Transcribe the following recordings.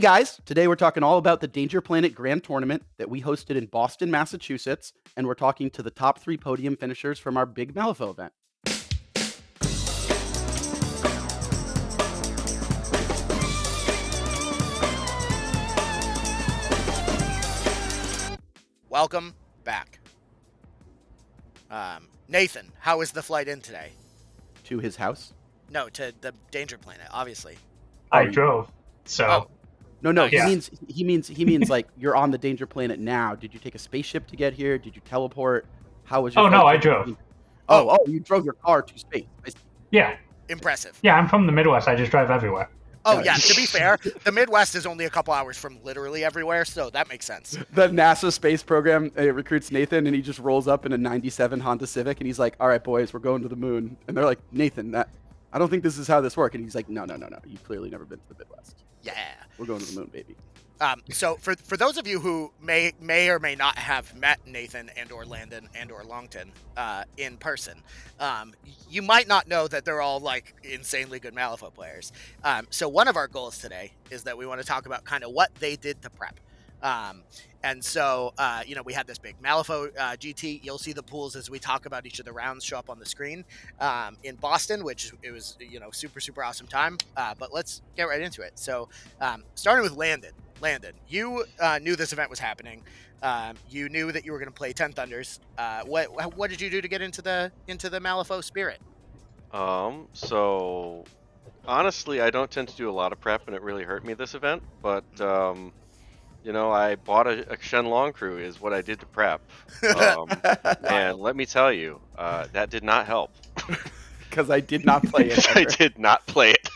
Hey guys, today we're talking all about the Danger Planet Grand Tournament that we hosted in Boston, Massachusetts, and we're talking to the top 3 podium finishers from our big Malifaux event. Welcome back. Nathan, how is the flight in today? To his house? No, to the Danger Planet, obviously. I drove, so... No, Nice. he means like you're on the Danger Planet now. Did you take a spaceship to get here? Did you teleport? How was your Oh, no, flight I to- drove. Oh, you drove your car to space. I see. Yeah. Impressive. Yeah, I'm from the Midwest. I just drive everywhere. Oh, yeah, to be fair, the Midwest is only a couple hours from literally everywhere, so that makes sense. The NASA space program recruits Nathan, and he just rolls up in a 97 Honda Civic, and he's like, all right, boys, we're going to the moon. And they're like, Nathan, I don't think this is how this works. And he's like, no. You've clearly never been to the Midwest. Yeah. We're going to the moon, baby. So for those of you who may or may not have met Nathan and or Landon and or Longton in person, you might not know that they're all like insanely good Malifaux players. So one of our goals today is that we want to talk about kind of what they did to prep. And so, we had this big Malifaux GT. You'll see the pools as we talk about each of the rounds show up on the screen in Boston, which it was, super, super awesome time. But let's get right into it. So starting with Landon. Landon, you knew this event was happening. You knew that you were going to play 10 Thunders. What did you do to get into the Malifaux spirit? So honestly, I don't tend to do a lot of prep, and it really hurt me this event. But I bought a Shenlong crew is what I did to prep. And let me tell you, that did not help. Because I did not play it. I did not play it.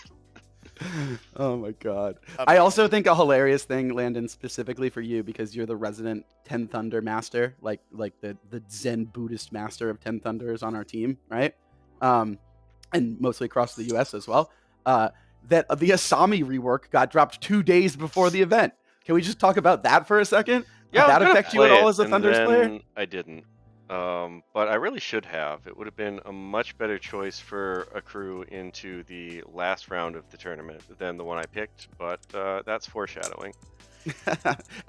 Oh my god. I also think a hilarious thing, Landon, specifically for you, because you're the resident 10 Thunder master, like the Zen Buddhist master of 10 Thunders on our team, right? And mostly across the US as well. That the Asami rework got dropped 2 days before the event. Can we just talk about that for a second? Yeah, did that affect you at all as a Thunders player? I didn't. But I really should have. It would have been a much better choice for a crew into the last round of the tournament than the one I picked, but that's foreshadowing.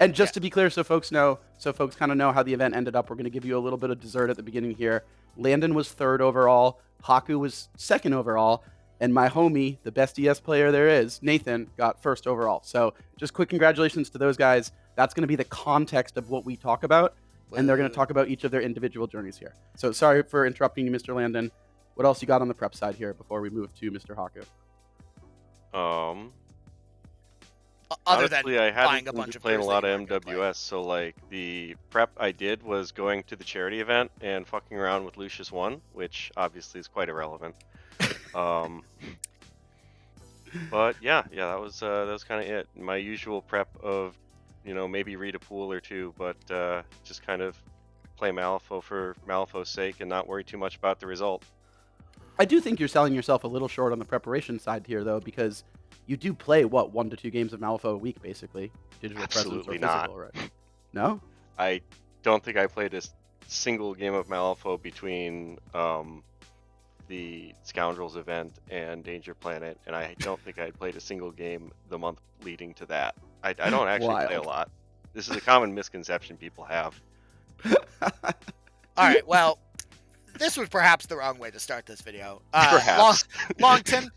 And just to be clear, so folks kind of know how the event ended up, we're going to give you a little bit of dessert at the beginning here. Landon was 3rd overall, Haku was 2nd overall, and my homie, the best ES player there is, Nathan, got 1st overall. So just quick congratulations to those guys. That's going to be the context of what we talk about. And they're going to talk about each of their individual journeys here. So sorry for interrupting you, Mr. Landon. What else you got on the prep side here before we move to Mr. Haku? Other than honestly, I buying hadn't a bunch been of playing a players lot that you of weren't gonna play. MWS, so like the prep I did was going to the charity event and fucking around with Lucius 1, which obviously is quite irrelevant. But yeah, that was kind of it. My usual prep of maybe read a pool or two, but just kind of play Malifaux for Malifaux's sake and not worry too much about the result. I do think you're selling yourself a little short on the preparation side here, though, because you do play, 1 to 2 games of Malifaux a week, basically? Digital Absolutely presence or not. physical, right? No? I don't think I played a single game of Malifaux between the Scoundrels event and Danger Planet, and I don't think I played a single game the month leading to that. I don't actually play a lot. This is a common misconception people have. All right, well, this was perhaps the wrong way to start this video. Perhaps. Longton,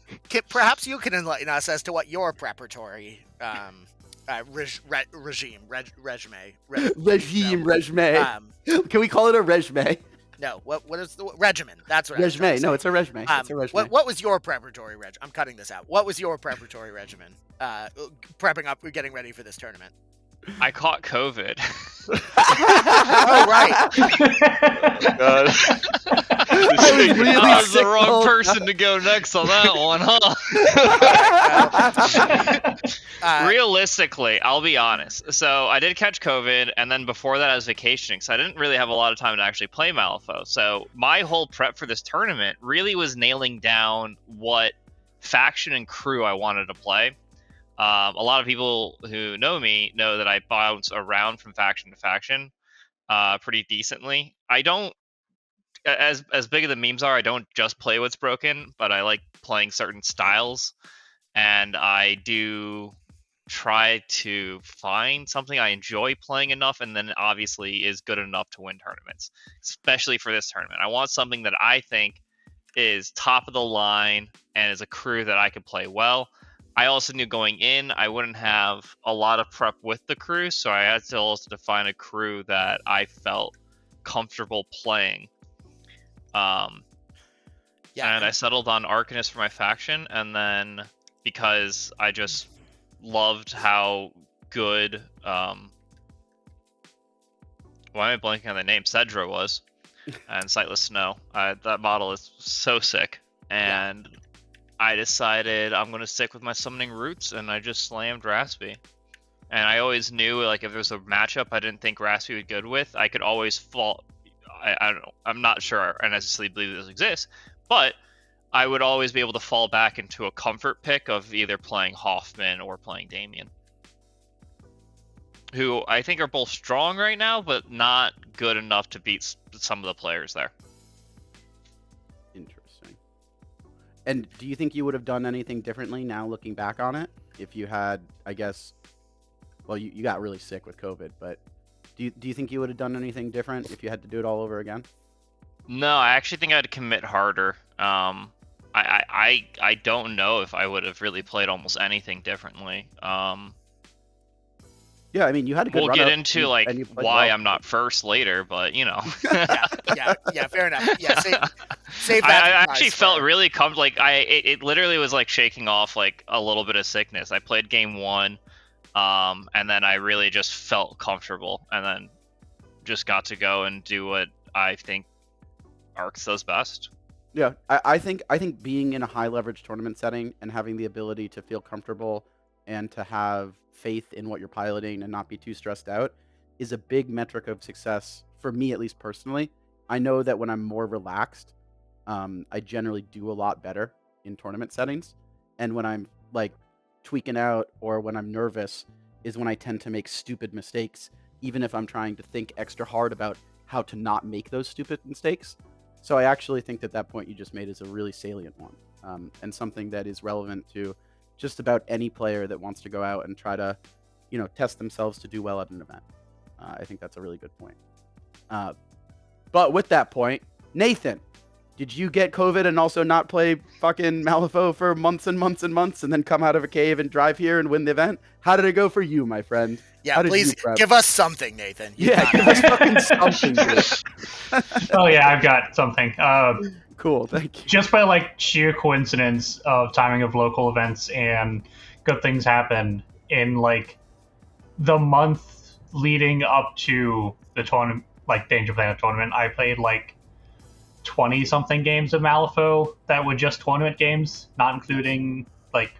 perhaps you can enlighten us as to what your preparatory regime. Can we call it a regime? No, what is the regimen? That's what Regime. I was No, it's a regime. It's a regime. What was your preparatory regimen? I'm cutting this out. What was your preparatory regimen? Prepping up, getting ready for this tournament. I caught COVID. Oh, right. I was the wrong person to go next on that one, huh? Realistically, I'll be honest. So I did catch COVID, and then before that I was vacationing, so I didn't really have a lot of time to actually play Malifaux. So my whole prep for this tournament really was nailing down what faction and crew I wanted to play. A lot of people who know me know that I bounce around from faction to faction pretty decently. I don't, as big of the memes are, I don't just play what's broken, but I like playing certain styles, and I do try to find something I enjoy playing enough, and then obviously is good enough to win tournaments, especially for this tournament. I want something that I think is top of the line and is a crew that I could play well. I also knew going in I wouldn't have a lot of prep with the crew, so I had to also define a crew that I felt comfortable playing. And I settled on Arcanist for my faction, and then because I just loved how good why am I blanking on the name? Cedra was, and Sightless Snow. That model is so sick, and I decided I'm gonna stick with my summoning roots, and I just slammed Raspy. And I always knew, like, if there was a matchup I didn't think Raspy would be good with, I could always fall. I don't know. I'm not sure I necessarily believe this exists, but I would always be able to fall back into a comfort pick of either playing Hoffman or playing Damien, who I think are both strong right now, but not good enough to beat some of the players there. Interesting. And do you think you would have done anything differently now looking back on it? If you had, I guess, well, you got really sick with COVID, but do you think you would have done anything different if you had to do it all over again? No, I actually think I'd commit harder. I don't know if I would have really played almost anything differently. Yeah, I mean, you had a good We'll run get up into and like you played why well. I'm not first later, but you know. yeah, fair enough. Yeah, save that. I actually felt really comfortable. Like it literally was like shaking off like a little bit of sickness. I played game 1, and then I really just felt comfortable, and then just got to go and do what I think Arcs does best. Yeah, I think being in a high leverage tournament setting and having the ability to feel comfortable and to have faith in what you're piloting and not be too stressed out is a big metric of success for me, at least personally. I know that when I'm more relaxed, I generally do a lot better in tournament settings, and when I'm like tweaking out or when I'm nervous is when I tend to make stupid mistakes, even if I'm trying to think extra hard about how to not make those stupid mistakes. So I actually think that point you just made is a really salient one, and something that is relevant to just about any player that wants to go out and try to, test themselves to do well at an event. I think that's a really good point. But with that point, Nathan, did you get COVID and also not play fucking Malifaux for months and months and months and then come out of a cave and drive here and win the event? How did it go for you, my friend? Yeah, please give us something, Nathan. Give us fucking something, dude. Oh yeah, I've got something. Cool, thank you. Just by like sheer coincidence of timing of local events and good things happen in like the month leading up to the tournament, like Danger Planet tournament, I played like 20 something games of Malifaux that were just tournament games, not including like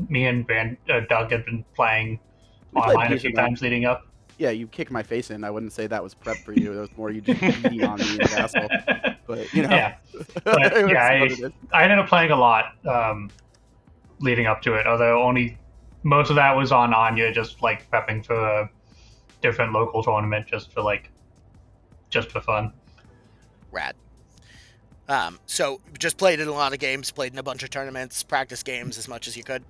me and Doug had been playing online a few times leading up. Yeah, you kicked my face in. I wouldn't say that was prep for you. It was more you just beating on me and asshole. But yeah, but yeah, I ended up playing a lot leading up to it. Although only most of that was on Anya, just like prepping for a different local tournament, just for fun. Rad. So just played in a lot of games, played in a bunch of tournaments, practice games as much as you could.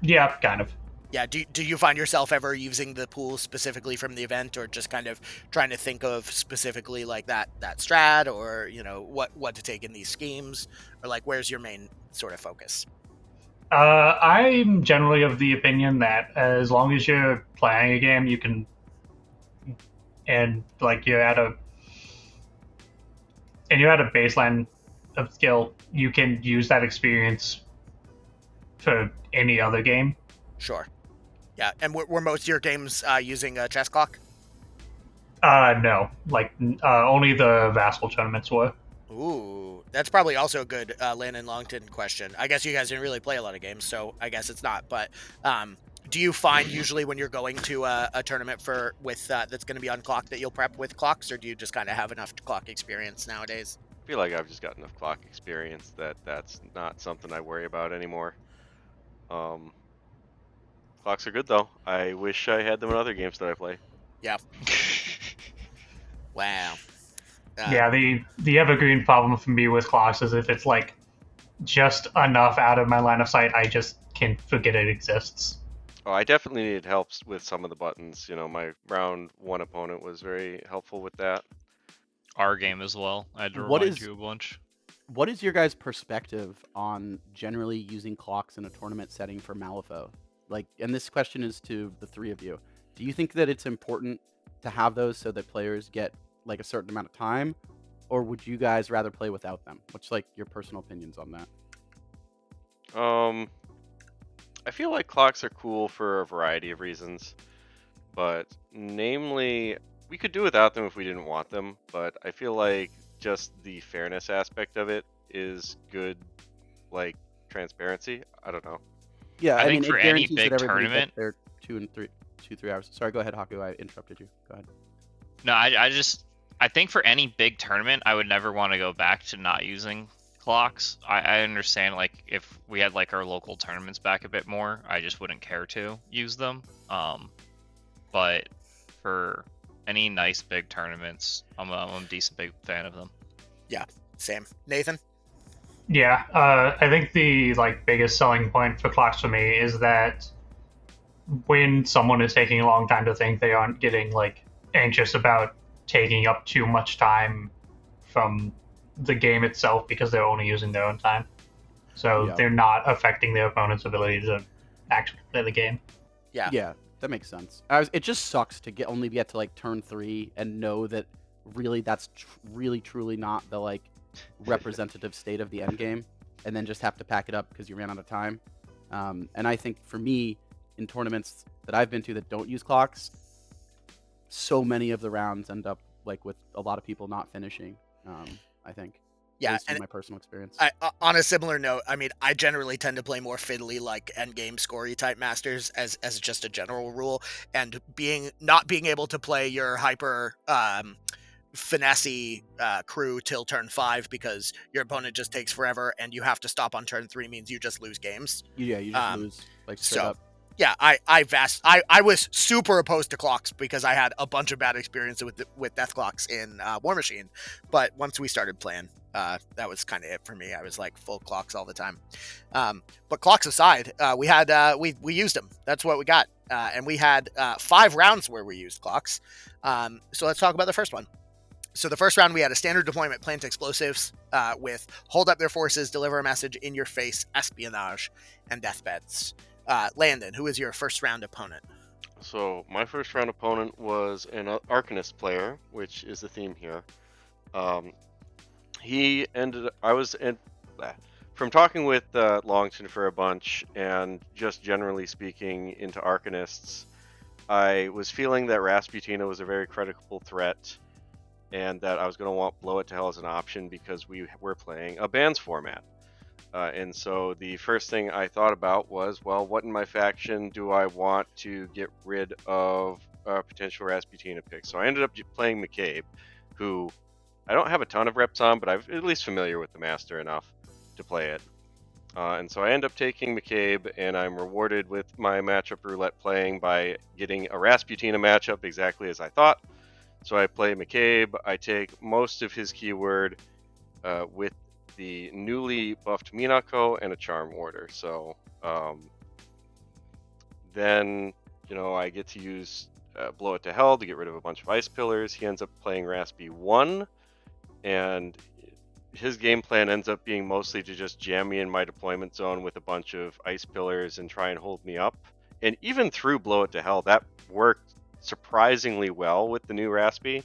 Yeah, kind of. Yeah, do you find yourself ever using the pool specifically from the event, or just kind of trying to think of specifically like that strat, or what to take in these schemes, or like where's your main sort of focus? I'm generally of the opinion that as long as you're playing a game, you can, and like you're at a baseline of skill, you can use that experience for any other game. Sure. Yeah, and were most of your games using a chess clock? No, like only the Vassal tournaments were. Ooh, that's probably also a good Landon Longton question. I guess you guys didn't really play a lot of games, so I guess it's not. But do you find usually when you're going to a tournament that's going to be unclocked that you'll prep with clocks, or do you just kind of have enough clock experience nowadays? I feel like I've just got enough clock experience that's not something I worry about anymore. Clocks are good though. I wish I had them in other games that I play. Yeah. Wow. Yeah, the evergreen problem for me with clocks is if it's like just enough out of my line of sight, I just can't forget it exists. Oh, I definitely needed help with some of the buttons. My round 1 opponent was very helpful with that. Our game as well. I had to remind you a bunch. What is your guys' perspective on generally using clocks in a tournament setting for Malifaux? And this question is to the three of you. Do you think that it's important to have those so that players get like a certain amount of time, or would you guys rather play without them? What's like your personal opinions on that? I feel like clocks are cool for a variety of reasons, but namely, we could do without them if we didn't want them, but I feel like just the fairness aspect of it is good, like transparency. I don't know. Yeah, I think mean, for it any guarantees big that everybody tournament, gets their 2-3 hours. Sorry, go ahead, Haku. I interrupted you. Go ahead. No, I think for any big tournament, I would never want to go back to not using clocks. I understand, like, if we had like our local tournaments back a bit more, I just wouldn't care to use them. But for any nice big tournaments, I'm a decent big fan of them. Yeah, same. Nathan? Yeah, I think the biggest selling point for clocks for me is that when someone is taking a long time to think, they aren't getting anxious about taking up too much time from the game itself because they're only using their own time. So they're not affecting their opponent's ability to actually play the game. Yeah. Yeah, that makes sense. It just sucks to only get to turn 3 and know that really that's really truly not the representative state of the end game, and then just have to pack it up because you ran out of time. And I think for me, in tournaments that I've been to that don't use clocks, so many of the rounds end up with a lot of people not finishing. I think. Yeah, and my personal experience. On a similar note, I mean, I generally tend to play more fiddly, end game scory type masters as just a general rule, and not being able to play your hyper finessey crew till turn 5 because your opponent just takes forever and you have to stop on turn 3 means you just lose games. Yeah, you just lose straight up. Yeah, I was super opposed to clocks because I had a bunch of bad experiences with death clocks in War Machine, but once we started playing, that was kind of it for me. I was full clocks all the time. But clocks aside, we had we used them. That's what we got, and we had 5 rounds where we used clocks. So let's talk about the first one. So the first round, we had a standard deployment plant explosives with hold up their forces, deliver a message, in your face, espionage, and deathbeds. Landon, who is your first round opponent? So my first round opponent was an Arcanist player, which is the theme here. From talking with Longton for a bunch and just generally speaking into Arcanists, I was feeling that Rasputina was a very critical threat and that I was going to want Blow It to Hell as an option because we were playing a bans format. And so the first thing I thought about was, well, what in my faction do I want to get rid of a potential Rasputina pick? So I ended up playing McCabe, who I don't have a ton of reps on, but I'm at least familiar with the Master enough to play it. And so I end up taking McCabe, and I'm rewarded with my matchup roulette playing by getting a Rasputina matchup exactly as I thought. So I play McCabe, I take most of his keyword with the newly buffed Minako and a Charm Warder. So then, I get to use Blow It to Hell to get rid of a bunch of Ice Pillars. He ends up playing Raspy 1, and his game plan ends up being mostly to just jam me in my deployment zone with a bunch of Ice Pillars and try and hold me up. And even through Blow It to Hell, that worked surprisingly well with the new Raspy.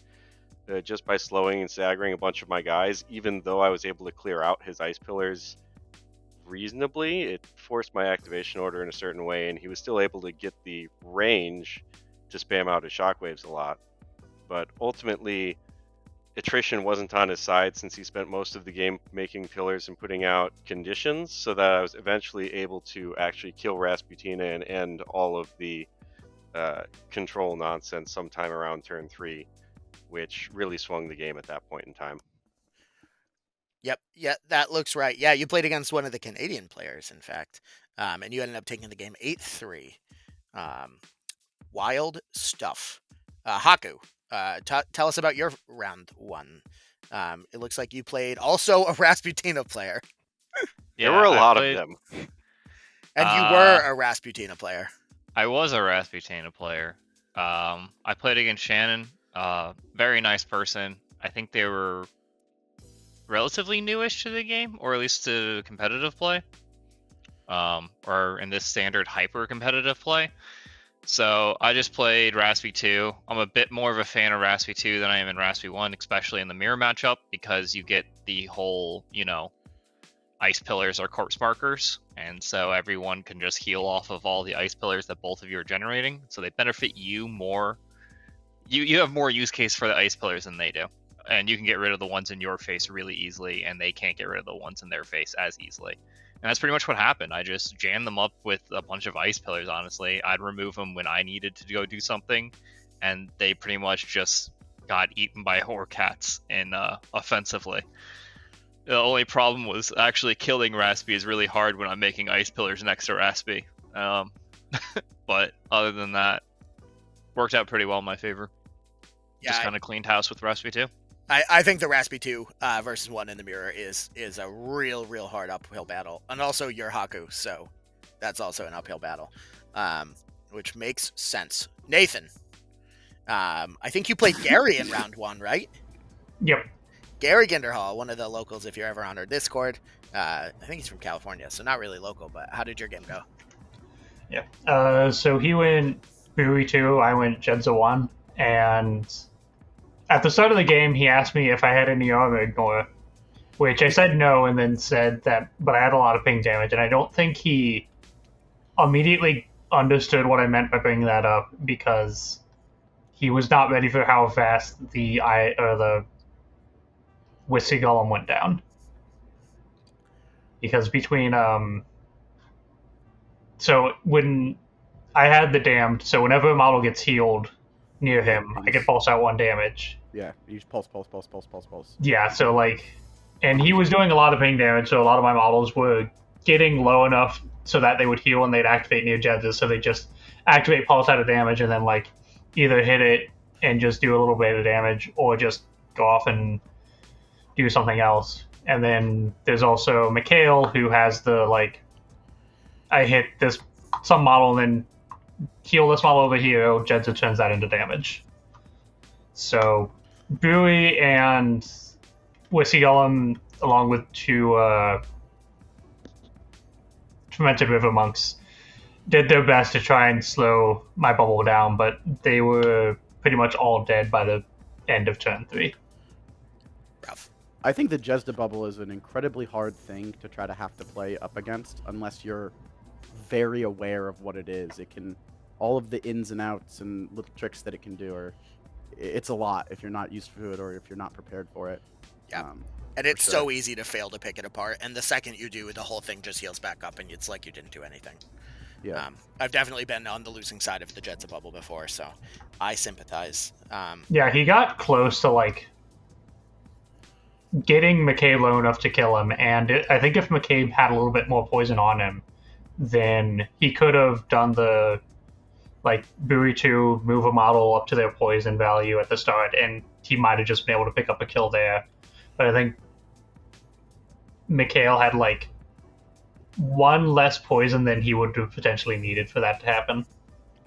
Just by slowing and staggering a bunch of my guys, even though I was able to clear out his Ice Pillars reasonably, it forced my activation order in a certain way, and he was still able to get the range to spam out his shockwaves a lot. But ultimately, attrition wasn't on his side since he spent most of the game making pillars and putting out conditions, so that I was eventually able to actually kill Rasputina and end all of the control nonsense sometime around turn 3. Which really swung the game at that point in time. Yep, yeah, that looks right. Yeah, you played against one of the Canadian players, in fact, and you ended up taking the game 8-3. Wild stuff. Haku, tell us about your round 1. It looks like you played also a Rasputina player. There were a lot of them. And you were a Rasputina player. I was a Rasputina player. I played against Shannon. Very nice person. I think they were relatively newish to the game, or at least to competitive play. Or in this standard hyper competitive play. So I just played Raspi 2. I'm a bit more of a fan of Raspi 2 than I am in Raspi 1, especially in the mirror matchup, because you get the whole, ice pillars or corpse markers, and so everyone can just heal off of all the ice pillars that both of you are generating, so they benefit you more. You have more use case for the ice pillars than they do, and you can get rid of the ones in your face really easily, and they can't get rid of the ones in their face as easily. And that's pretty much what happened. I just jammed them up with a bunch of ice pillars, honestly. I'd remove them when I needed to go do something, and they pretty much just got eaten by Horcats in offensively. The only problem was actually killing Raspi is really hard when I'm making ice pillars next to Raspi. But other than that, worked out pretty well in my favor. Yeah, just kind of cleaned house with Raspi 2. I think the Raspi 2 versus 1 in the mirror is a real hard uphill battle. And also your Haku, so that's also an uphill battle, which makes sense. Nathan, I think you played Gary in round 1, right? Yep. Gary Ginderhall, one of the locals if you're ever on our Discord. I think he's from California, so not really local, but how did your game go? Yeah. So he went Bowie 2, I went Jedza 1, and at the start of the game, he asked me if I had any armor ignore, which I said no, and then said that, but I had a lot of ping damage, and I don't think he immediately understood what I meant by bringing that up, because he was not ready for how fast the Whiskey Golem went down. Because between so when I had the damned, so whenever a model gets healed near him, I can pulse out 1 damage. Yeah, you just pulse. Yeah, so and he was doing a lot of ping damage, so a lot of my models were getting low enough so that they would heal when they'd activate near Jedza, so they just activate pulse out of damage and then either hit it and just do a little bit of damage, or just go off and do something else. And then there's also Mikhail, who has the I hit some model and then heal this model over here, Jedza turns that into damage. So Bowie and Whiskey Golem, along with 2 Tormented River Monks, did their best to try and slow my bubble down, but they were pretty much all dead by the end of turn 3. Rough. I think the Jedza bubble is an incredibly hard thing to try to have to play up against unless you're very aware of what it is. It can, all of the ins and outs and little tricks that it can do, or it's a lot if you're not used to it or if you're not prepared for it. Yeah. And it's so easy to fail to pick it apart. And the second you do, the whole thing just heals back up and it's like you didn't do anything. Yeah. I've definitely been on the losing side of the Jedza bubble before, so I sympathize. Yeah, he got close to getting McCabe low enough to kill him, and I think if McCabe had a little bit more poison on him, then he could have done the Bowie 2, move a model up to their poison value at the start, and he might have just been able to pick up a kill there. But I think Mikhail had 1 less poison than he would have potentially needed for that to happen.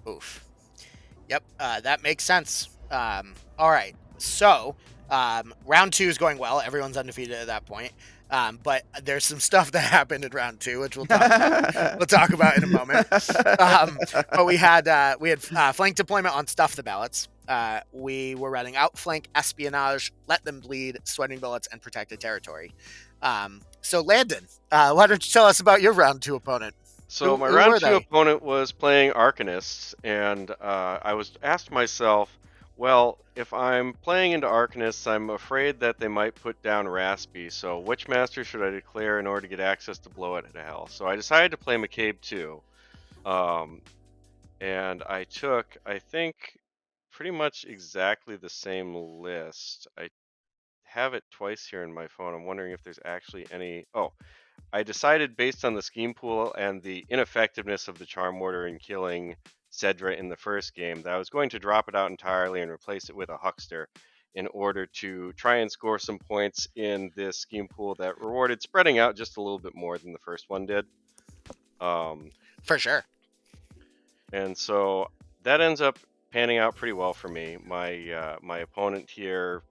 Oof. Yep, that makes sense. All right, so round 2 is going well. Everyone's undefeated at that point. But there's some stuff that happened in round 2, which we'll talk about in a moment. But we had flank deployment on Stuff the Ballots. We were running Outflank, Espionage, Let Them Bleed, Sweating Bullets, and Protected Territory. So Landon, why don't you tell us about your round 2 opponent? So my round 2 opponent was playing Arcanists, and I was asked myself, well, if I'm playing into Arcanists, I'm afraid that they might put down Raspy, so which master should I declare in order to get access to Blow It to Hell? So I decided to play McCabe 2. And I took, I think, pretty much exactly the same list. I have it twice here in my phone. I'm wondering if there's actually any... Oh, I decided based on the scheme pool and the ineffectiveness of the Charm Mortar in killing Cedra in the first game that I was going to drop it out entirely and replace it with a Huckster in order to try and score some points in this scheme pool that rewarded spreading out just a little bit more than the first one did. For sure. And so that ends up panning out pretty well for me. My opponent here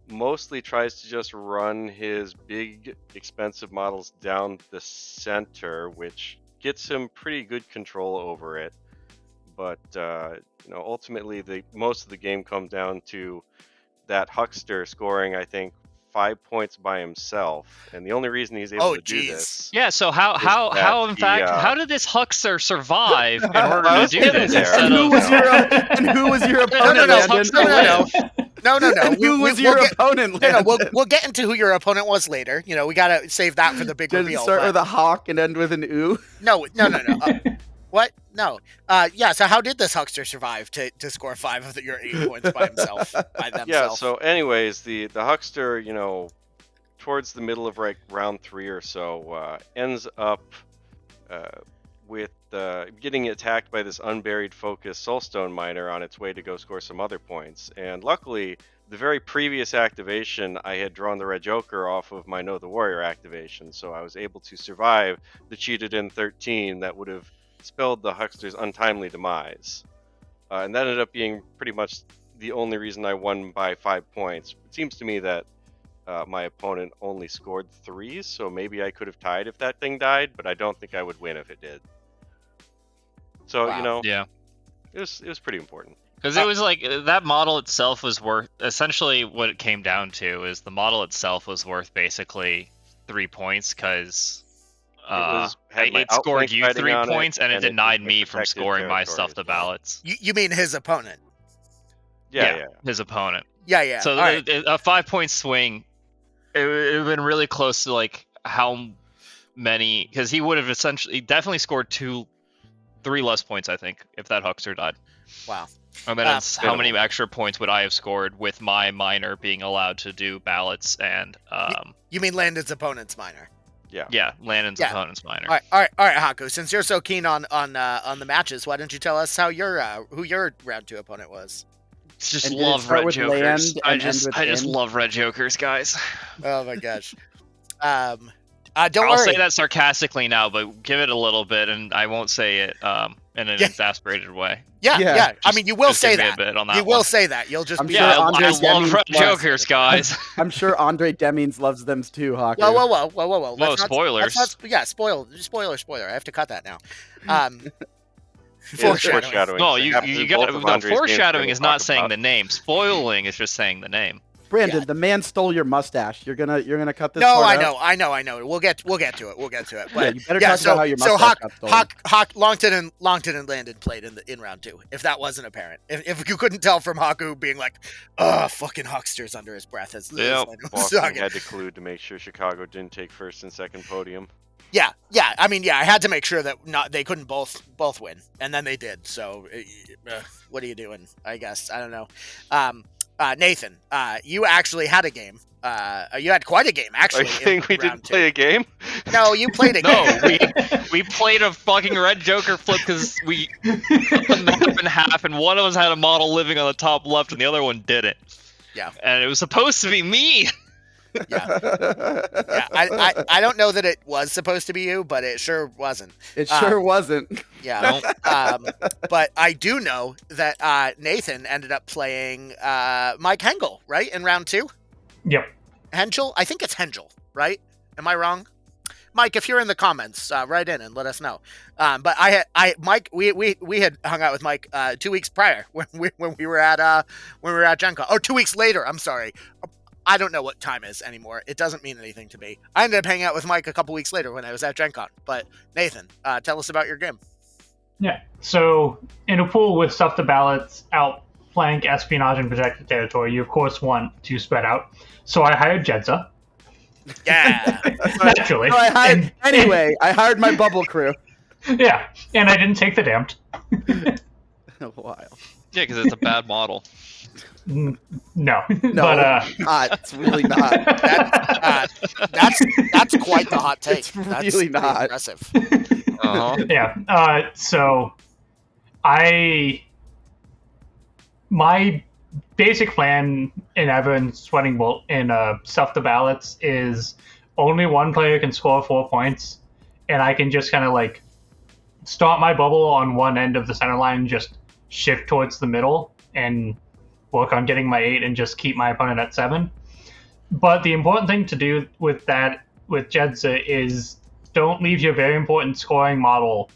mostly tries to just run his big, expensive models down the center, which gets him pretty good control over it. But ultimately, most of the game comes down to that huckster scoring, I think, 5 points by himself, and the only reason he's able to do this. Yeah. So how did this huckster survive in order to do this instead Who of? was who was your opponent? No. Who was your opponent? We'll get into who your opponent was later. We gotta save that for the big Did reveal. it start with a hawk and end with an ooh? No. What? No. Yeah. So how did this huckster survive to score 5 of your 8 points by himself? By themselves? Yeah. So, anyways, the huckster, towards the middle of round 3 or so, ends up with getting attacked by this unburied focus soulstone miner on its way to go score some other points. And luckily, the very previous activation, I had drawn the red joker off of my Know the Warrior activation, so I was able to survive the cheated in 13 that would have spelled the huckster's untimely demise. And that ended up being pretty much the only reason I won by 5 points. It seems to me that my opponent only scored 3, so maybe I could have tied if that thing died, but I don't think I would win if it did. So, yeah, it was pretty important. Because it was like that model itself was worth, essentially what it came down to is the model itself was worth basically 3 points because it scored you 3 points and it denied me from scoring my stuff to ballots. You mean his opponent? Yeah, his opponent. Yeah. So a 5 point swing, it would have been really close to like how many, because he would have definitely scored 3 less points, I think, if that huckster died. Wow. And then how many extra points would I have scored with my miner being allowed to do ballots and You mean Landon's opponent's miner? Yeah, Landon's opponent's miner. All right, Haku. Since you're so keen on the matches, why don't you tell us how who your round 2 opponent was? Just love red jokers. I just love red jokers, guys. Oh my gosh. I'll say that sarcastically now, but give it a little bit, and I won't say it in an exasperated way. Yeah. I mean, you will say that. You will say that. You'll just be. I love red jokers, guys. I'm sure Andre Demings loves them too, Haku. Whoa. Whoa, spoilers. Spoiler. I have to cut that now. Foreshadowing. No, you got the foreshadowing is not saying the name. Spoiling is just saying the name. Brandon, the man stole your mustache. You're gonna cut this. No, part I know. We'll get to it. But, you better talk about how your mustache got stolen. Hawk, Longton and Landon played in round 2. If that wasn't apparent, if you couldn't tell from Haku being like, fucking hucksters under his breath, Boston had to collude to make sure Chicago didn't take first and second podium. Yeah. I mean, I had to make sure that they couldn't both win, and then they did. So, what are you doing? I guess I don't know. Nathan, you actually had a game. You had quite a game, actually. Are you saying we didn't play a game? No, you played a game. No, we played a fucking red joker flip because we cut the map in half, and one of us had a model living on the top left, and the other one didn't. Yeah. And it was supposed to be me. Yeah. I don't know that it was supposed to be you, but it sure wasn't. It sure wasn't. Yeah. But I do know that Nathan ended up playing Mike Hengel, right, in round 2? Yep. Hengel? I think it's Hengel, right? Am I wrong? Mike, if you're in the comments, write in and let us know. But Mike, we had hung out with Mike 2 weeks prior when we were at Gen Con. Oh, 2 weeks later. I'm sorry. I don't know what time is anymore. It doesn't mean anything to me. I ended up hanging out with Mike a couple weeks later when I was at Gen Con. But Nathan, tell us about your game. Yeah. So in a pool with stuff to ballots, outflank, espionage, and protected territory, you of course want to spread out. So I hired Jedza. Yeah. Naturally. So I hired my bubble crew. Yeah, and I didn't take the damned. A while. Yeah, because it's a bad model. No, but it's really not. That's quite the hot take. It's really that's not impressive. Yeah. So my basic plan in Evans Sweating Bolt in Stuff the Ballots is only one player can score 4 points, and I can just kind of like start my bubble on one end of the center line and just shift towards the middle and work on getting my 8 and just keep my opponent at 7. But the important thing to do with that, with Jedza, is don't leave your very important scoring model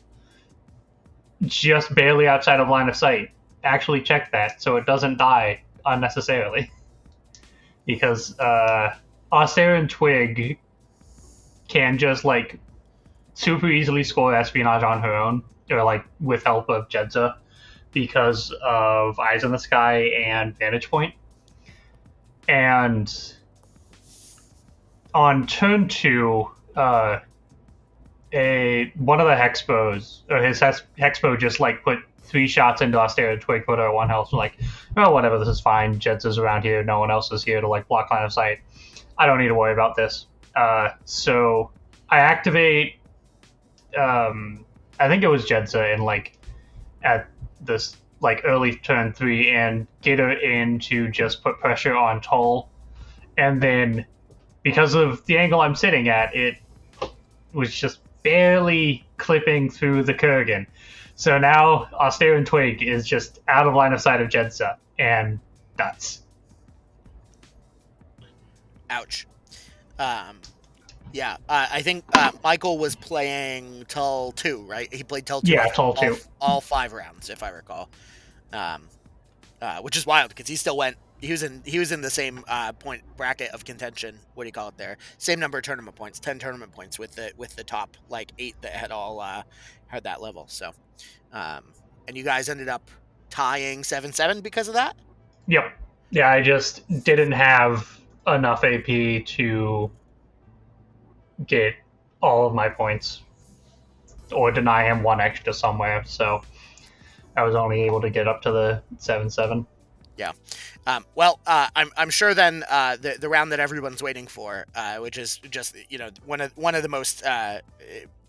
just barely outside of line of sight. Actually check that so it doesn't die unnecessarily. Because Auster and Twig can just like super easily score espionage on her own, or like with help of Jedza, because of Eyes in the Sky and Vantage Point. And on turn 2, one of the Hexpos, or his Hexpo just like put 3 shots into Auster and Twig, put her at 1 health. Like, oh, whatever, this is fine. Jedza's around here. No one else is here to like block line of sight. I don't need to worry about this. So I activate. I think it was Jedza in like at this like early turn 3 and get her in to just put pressure on Toll, and then because of the angle I'm sitting at, it was just barely clipping through the Kurgan. So now Auster and Twig is just out of line of sight of Jedza, and nuts. Ouch. Yeah, I think Michael was playing Tull 2, right? He played Tull 2. Yeah, Tull 2. All 5 rounds, if I recall. Which is wild because he still went. He was in the same point bracket of contention. What do you call it there? Same number of tournament points, 10 tournament points with the top like 8 that had all had that level. So, and you guys ended up tying 7-7 because of that. Yep. Yeah, I just didn't have enough AP to get all of my points or deny him 1 extra somewhere, so I was only able to get up to the 7-7. Yeah. Well, I'm sure then the round that everyone's waiting for, which is just one of the most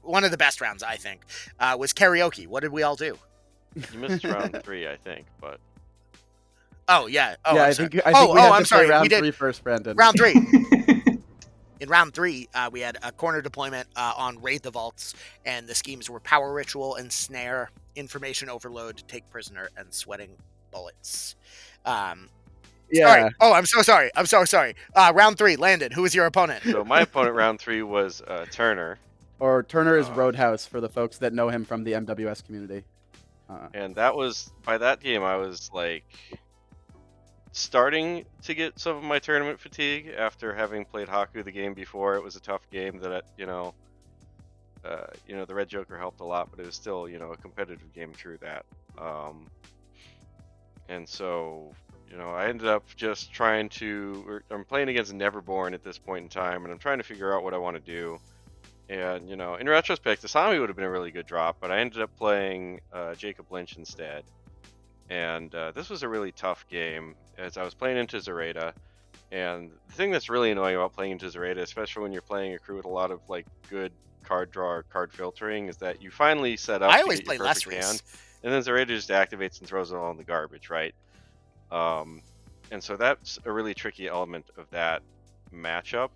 one of the best rounds I think, was karaoke. What did we all do? You missed round 3, I think, but. Oh yeah. Oh, yeah, I'm I sorry. think we have I'm to play sorry. round We did 3 first, Brandon. round 3. In round 3, we had a corner deployment on Raid the Vaults, and the schemes were Power Ritual and Snare, Information Overload, Take Prisoner, and Sweating Bullets. Yeah. Sorry. Oh, I'm so sorry. Round 3, Landon, who was your opponent? So my opponent round 3 was Turner. Or Turner is Roadhouse for the folks that know him from the MWS community. And that was, by that game, I was like starting to get some of my tournament fatigue after having played Haku the game before. It was a tough game that, the Red Joker helped a lot, but it was still, a competitive game through that. And so, I ended up just trying to, I'm playing against Neverborn at this point in time, and I'm trying to figure out what I want to do. And, in retrospect, Asami would have been a really good drop, but I ended up playing Jacob Lynch instead. And this was a really tough game, as I was playing into Zareta. And the thing that's really annoying about playing into Zareta, especially when you're playing a crew with a lot of like good card draw or card filtering, is that you finally set up. I always play less hand, and then Zareta just activates and throws it all in the garbage, right? And so that's a really tricky element of that matchup.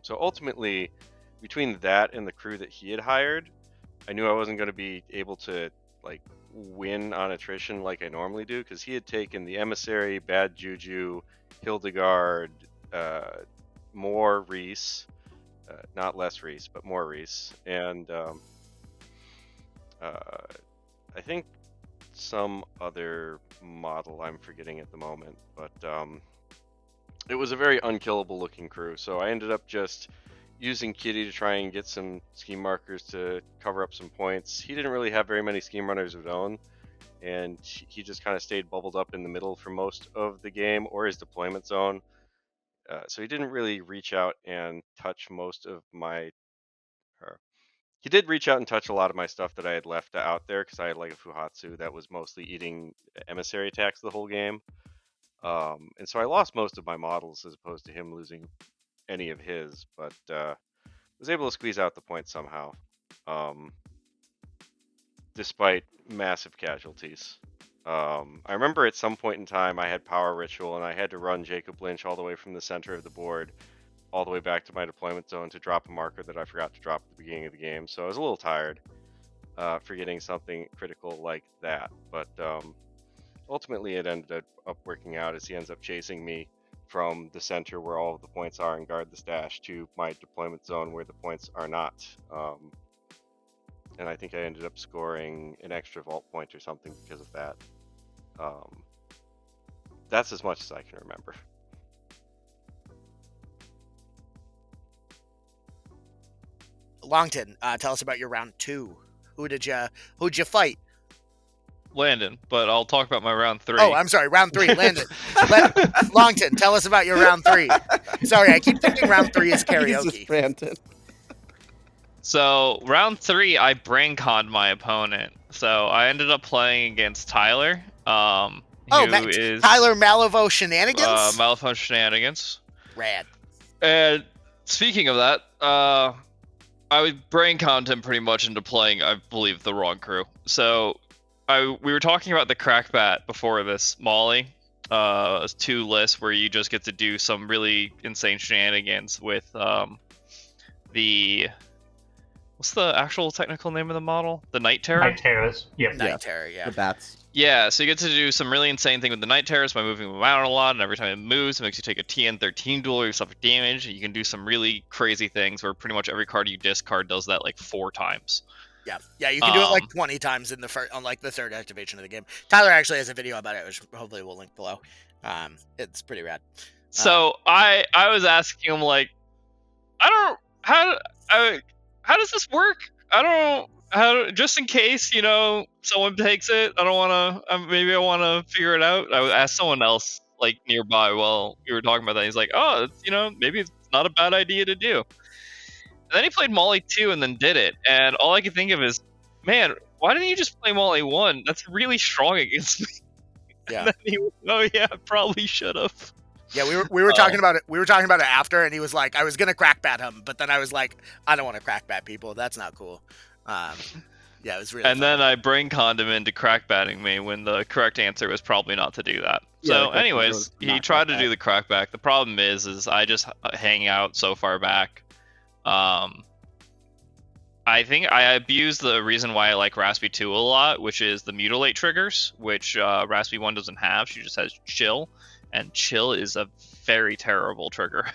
So ultimately, between that and the crew that he had hired, I knew I wasn't going to be able to like win on attrition like I normally do, because he had taken the Emissary, Bad Juju, Hildegard, more Reese, not less Reese, but more Reese, and I think some other model I'm forgetting at the moment, but it was a very unkillable looking crew, so I ended up just using Kitty to try and get some scheme markers to cover up some points. He didn't really have very many scheme runners of his own, and he just kind of stayed bubbled up in the middle for most of the game, or his deployment zone. So he didn't really reach out and touch most of my... He did reach out and touch a lot of my stuff that I had left out there, because I had like a Fuhatsu that was mostly eating emissary attacks the whole game. And so I lost most of my models as opposed to him losing any of his, but was able to squeeze out the points somehow, despite massive casualties. I remember at some point in time I had Power Ritual and I had to run Jacob Lynch all the way from the center of the board all the way back to my deployment zone to drop a marker that I forgot to drop at the beginning of the game, so I was a little tired. for getting something critical like that. But ultimately, it ended up working out as he ends up chasing me from the center where all of the points are and guard the stash to my deployment zone where the points are not. And I think I ended up scoring an extra vault point or something because of that. That's as much as I can remember. Longton, tell us about your round 2. Who'd you fight? Landon, but I'll talk about my round 3. Oh, I'm sorry, round 3, Landon. Longton, tell us about your round 3. Sorry, I keep thinking round 3 is karaoke. Jesus, Brandon. So round 3, I brain conned my opponent. So I ended up playing against Tyler. Tyler Malifaux Shenanigans? Malifaux Shenanigans. Rad. And speaking of that, I would brain conned him pretty much into playing, I believe, the wrong crew. So we were talking about the crackbat before this, Molly. 2 lists where you just get to do some really insane shenanigans with what's the actual technical name of the model? The Night Terror? Night Terrors. Yep. Night Terror, yeah. The bats. Yeah, so you get to do some really insane thing with the Night Terrors by moving them around a lot, and every time it moves, it makes you take a TN13 duel, you suffer damage, and you can do some really crazy things where pretty much every card you discard does that like 4 times. Yeah, you can do it like 20 times in on like the 3rd activation of the game. Tyler actually has a video about it, which hopefully we'll link below. It's pretty rad. So I was asking him like, how does this work? Just in case, someone takes it, I don't want to, maybe I want to figure it out. I would ask someone else like nearby while we were talking about that. He's like, oh, maybe it's not a bad idea to do. And then he played Molly 2 and then did it. And all I could think of is, man, why didn't you just play Molly 1? That's really strong against me. Yeah. And then he was, oh yeah, I probably should have. Yeah, we were talking about it. We were talking about it after, and he was like, I was gonna crackbat him, but then I was like, I don't want to crackbat people. That's not cool. Yeah, it was really. And then I brain conned him into crackbatting me when the correct answer was probably not to do that. So, anyways, he tried to do the crackback. The problem is I just hang out so far back. I think I abuse the reason why I like Raspy 2 a lot, which is the mutilate triggers, which Raspy 1 doesn't have. She just has chill, and chill is a very terrible trigger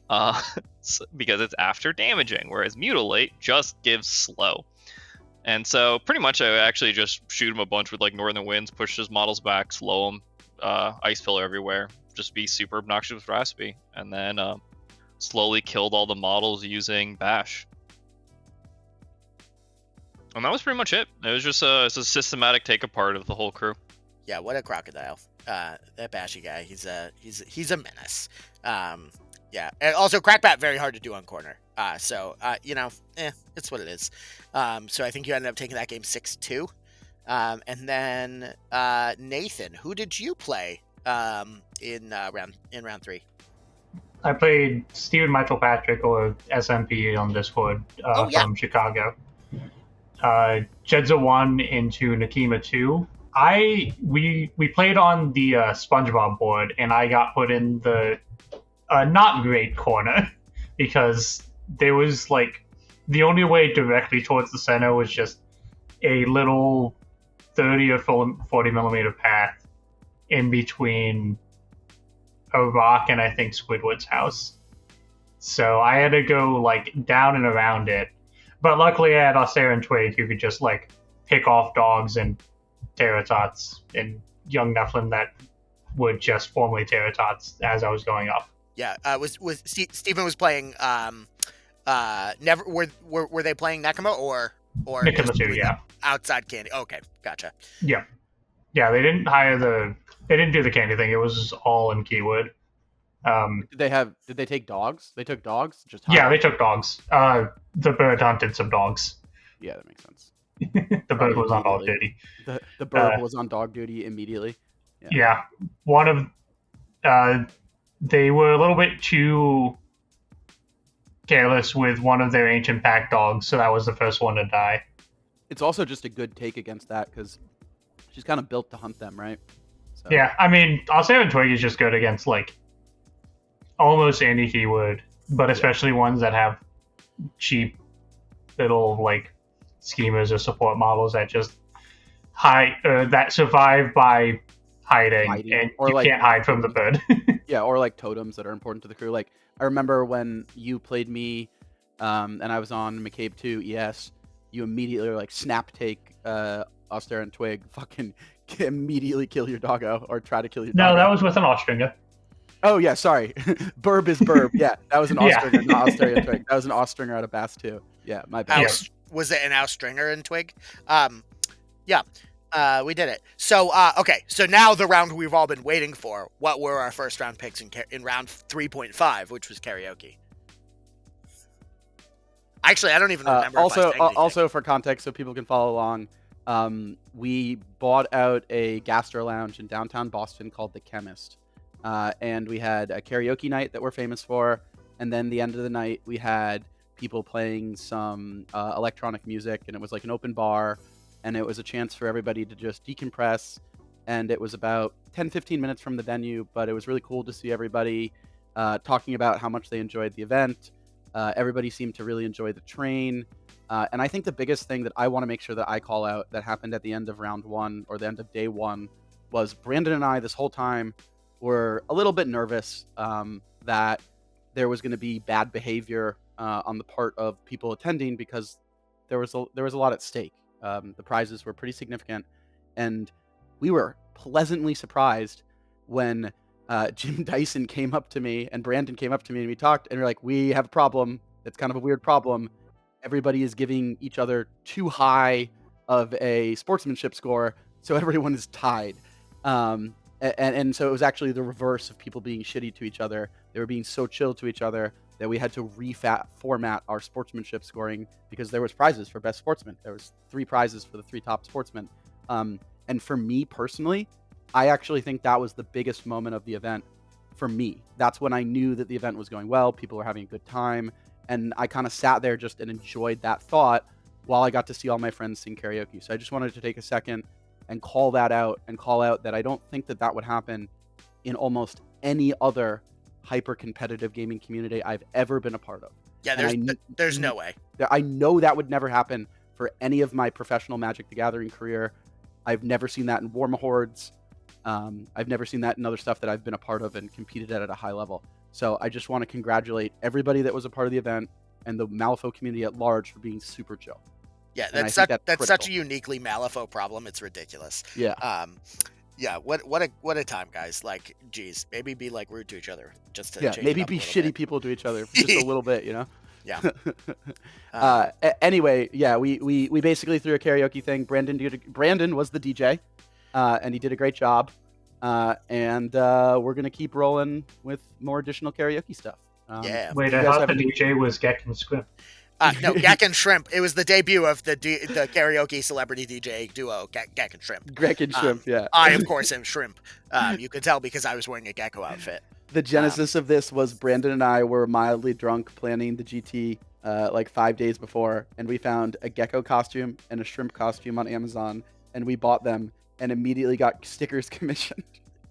because it's after damaging, whereas mutilate just gives slow. And so pretty much I actually just shoot him a bunch with like Northern Winds, push his models back, slow him, Ice Pillar everywhere, just be super obnoxious with Raspy, and then slowly killed all the models using Bash. And that was pretty much it. It was just a systematic take apart of the whole crew. Yeah, what a crocodile. That Bashy guy, he's a menace. Yeah, and also crackbat very hard to do on corner. It's what it is. So I think you ended up taking that game 6-2. And then Nathan, who did you play in round 3? I played Steven Michael Patrick, or SMP on Discord, from Chicago. Jedza 1 into Nakima 2. We played on the SpongeBob board, and I got put in the not great corner because there was like the only way directly towards the center was just a little 30 or 40 millimeter path in between a rock and I think Squidward's house. So I had to go like down and around it. But luckily I had Auster and Twig who could just like pick off dogs and Terratots and young Nephilim that would just formally Terratots as I was going up. Yeah, Stephen was playing never were they playing Nekima or Nekima 2, yeah. Outside candy. Okay, gotcha. Yeah. Yeah, they didn't do the candy thing. It was all in keyword. Did they take dogs? They took dogs? They took dogs. The bird hunted some dogs. Yeah, that makes sense. The bird was on dog duty. The bird was on dog duty immediately. Yeah. One of they were a little bit too careless with one of their ancient pack dogs, so that was the first one to die. It's also just a good take against that because she's kind of built to hunt them, right? So. Yeah, I mean, Auster and Twig is just good against like almost any keyword, but especially ones that have cheap little like schemers or support models that just hide that survive by hiding, and or you like can't hide from the bird. yeah, or like totems that are important to the crew. Like I remember when you played me, and I was on McCabe 2 ES, you immediately were like snap take Auster and Twig, fucking immediately kill your doggo or try to kill your doggo. No, that was with an Austringer. Oh yeah, sorry. Burb is Burb. Yeah, that was an Yeah. Austringer, not Australian Twig. That was an Austringer out of Bass 2. Yeah, my bad. Was it an Austringer in Twig? Yeah. We did it. So, okay. So now the round we've all been waiting for. What were our first round picks in round 3.5, which was karaoke? Actually, I don't even remember. Also for context, so people can follow along, we bought out a gastro lounge in downtown Boston called The Chemist, and we had a karaoke night that we're famous for, and then the end of the night we had people playing some electronic music, and it was like an open bar, and it was a chance for everybody to just decompress, and it was about 10-15 minutes from the venue, but it was really cool to see everybody talking about how much they enjoyed the event. Everybody seemed to really enjoy the train. And I think the biggest thing that I want to make sure that I call out that happened at the end of round 1 or the end of day 1 was Brandon and I this whole time were a little bit nervous that there was going to be bad behavior on the part of people attending, because there was a lot at stake. The prizes were pretty significant, and we were pleasantly surprised when Jim Dyson came up to me and Brandon came up to me and we talked, and we're like, we have a problem. It's kind of a weird problem. Everybody is giving each other too high of a sportsmanship score, so everyone is tied. And so it was actually the reverse of people being shitty to each other. They were being so chill to each other that we had to reformat our sportsmanship scoring, because there was prizes for best sportsman. There was 3 prizes for the 3 top sportsmen. And for me personally, I actually think that was the biggest moment of the event for me. That's when I knew that the event was going well, people were having a good time, and I kind of sat there just and enjoyed that thought while I got to see all my friends sing karaoke. So I just wanted to take a second and call that out, and call out that I don't think that that would happen in almost any other hyper-competitive gaming community I've ever been a part of. Yeah, there's no way. I know that would never happen for any of my professional Magic the Gathering career. I've never seen that in Warmahordes. I've never seen that in other stuff that I've been a part of and competed at a high level. So I just want to congratulate everybody that was a part of the event and the Malifaux community at large for being super chill. Yeah, that's such a uniquely Malifaux problem. It's ridiculous. Yeah. Yeah. What a time, guys. Like, geez, maybe be like rude to each other just to change maybe it up be a little shitty bit. people to each other just a little bit, you know. Yeah. Anyway, yeah, we basically threw a karaoke thing. Brandon was the DJ, and he did a great job. And we're gonna keep rolling with more additional karaoke stuff. Yeah. Wait, I thought the DJ was Gek and Squimp. No, Gek and Shrimp. It was the debut of the karaoke celebrity DJ duo, Gek and Shrimp. Gek and Shrimp, yeah. I, of course, am Shrimp. You could tell because I was wearing a gecko outfit. The genesis of this was Brandon and I were mildly drunk planning the GT like 5 days before, and we found a gecko costume and a shrimp costume on Amazon, and we bought them and immediately got stickers commissioned.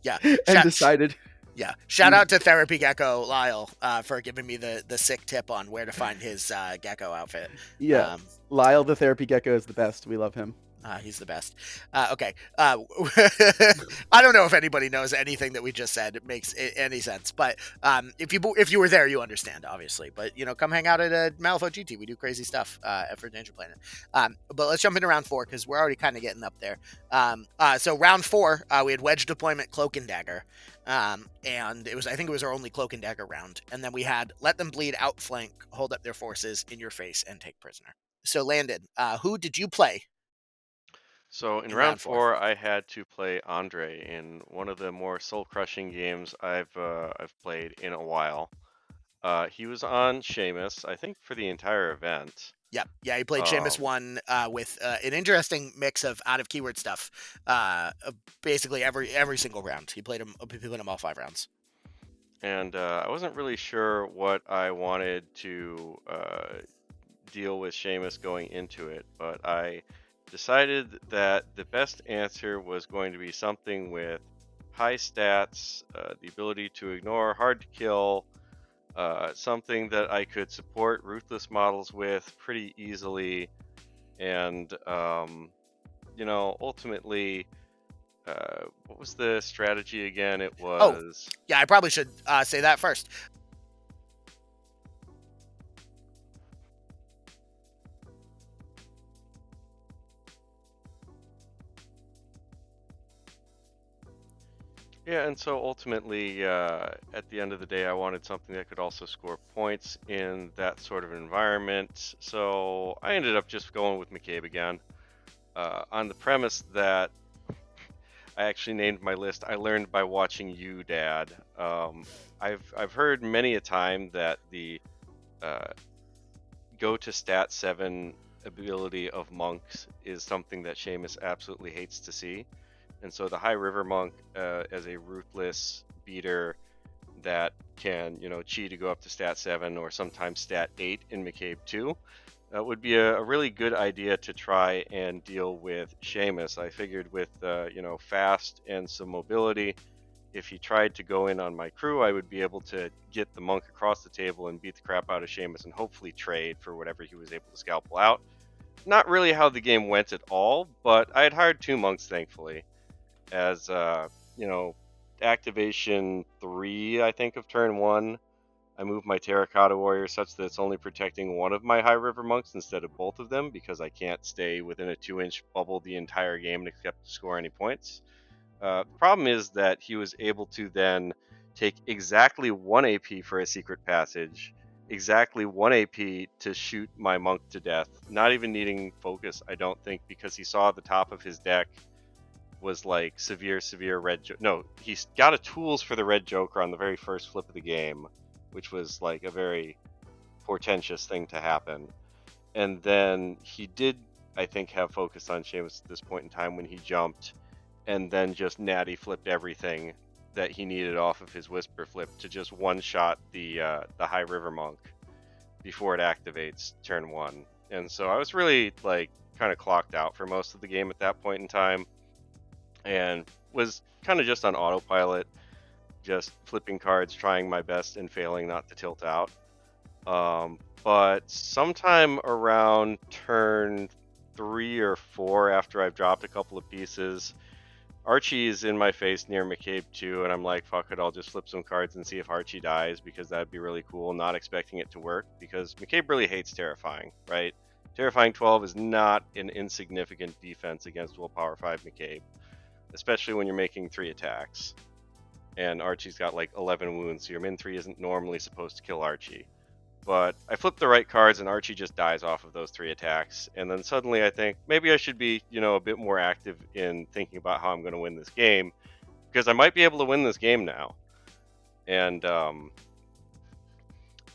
Yeah. And decided. Yeah. Shout out to Therapy Gecko Lyle for giving me the sick tip on where to find his gecko outfit. Yeah. Lyle the Therapy Gecko is the best. We love him. He's the best. Okay. I don't know if anybody knows anything that we just said makes any sense, but if you were there, you understand, obviously. But come hang out at a Malifaux GT. We do crazy stuff for Danger Planet. But let's jump into round 4 because we're already kind of getting up there. So round 4, we had Wedge Deployment Cloak and Dagger, and I think it was our only Cloak and Dagger round. And then we had Let Them Bleed, Outflank, Hold Up Their Forces in Your Face, and Take Prisoner. So Landon, who did you play? So in round 4, I had to play Andre in one of the more soul-crushing games I've played in a while. He was on Seamus, I think, for the entire event. Yep. Yeah, he played Seamus 1 with an interesting mix of out-of-keyword stuff. Basically every single round. He played him all 5 rounds. And I wasn't really sure what I wanted to deal with Seamus going into it, but I decided that the best answer was going to be something with high stats, the ability to ignore, hard to kill, something that I could support ruthless models with pretty easily, And ultimately, what was the strategy again? It was Yeah, I probably should say that first. Yeah, and so ultimately, at the end of the day, I wanted something that could also score points in that sort of environment. So I ended up just going with McCabe again, on the premise that I actually named my list. I learned by watching you, Dad. I've heard many a time that the go to stat 7 ability of monks is something that Seamus absolutely hates to see. And so the High River Monk, as a ruthless beater that can, cheat to go up to stat 7 or sometimes stat 8 in McCabe 2, would be a really good idea to try and deal with Seamus. I figured with, fast and some mobility, if he tried to go in on my crew, I would be able to get the monk across the table and beat the crap out of Seamus and hopefully trade for whatever he was able to scalpel out. Not really how the game went at all, but I had hired 2 monks, thankfully, as activation 3, I think, of turn 1. I moved my Terracotta Warrior such that it's only protecting one of my High River Monks instead of both of them, because I can't stay within a 2-inch bubble the entire game and expect to score any points. The problem is that he was able to then take exactly 1 AP for a secret passage, exactly 1 AP to shoot my monk to death, not even needing focus, I don't think, because he saw the top of his deck was like severe red no, he's got a tools for the red Joker on the very first flip of the game, which was like a very portentous thing to happen. And then he did, I think, have focus on Seamus at this point in time when he jumped, and then just natty flipped everything that he needed off of his Whisper flip to just one-shot the High River Monk before it activates turn 1. And so I was really like kind of clocked out for most of the game at that point in time, and was kind of just on autopilot, just flipping cards, trying my best and failing not to tilt out. But sometime around turn 3 or 4, after I've dropped a couple of pieces, Archie's in my face near McCabe 2, and I'm like, fuck it, I'll just flip some cards and see if Archie dies, because that'd be really cool, not expecting it to work, because McCabe really hates Terrifying, right? Terrifying 12 is not an insignificant defense against Willpower 5 McCabe, especially when you're making 3 attacks. And Archie's got like 11 wounds, so your min 3 isn't normally supposed to kill Archie. But I flip the right cards and Archie just dies off of those 3 attacks. And then suddenly I think maybe I should be, a bit more active in thinking about how I'm going to win this game, because I might be able to win this game now. And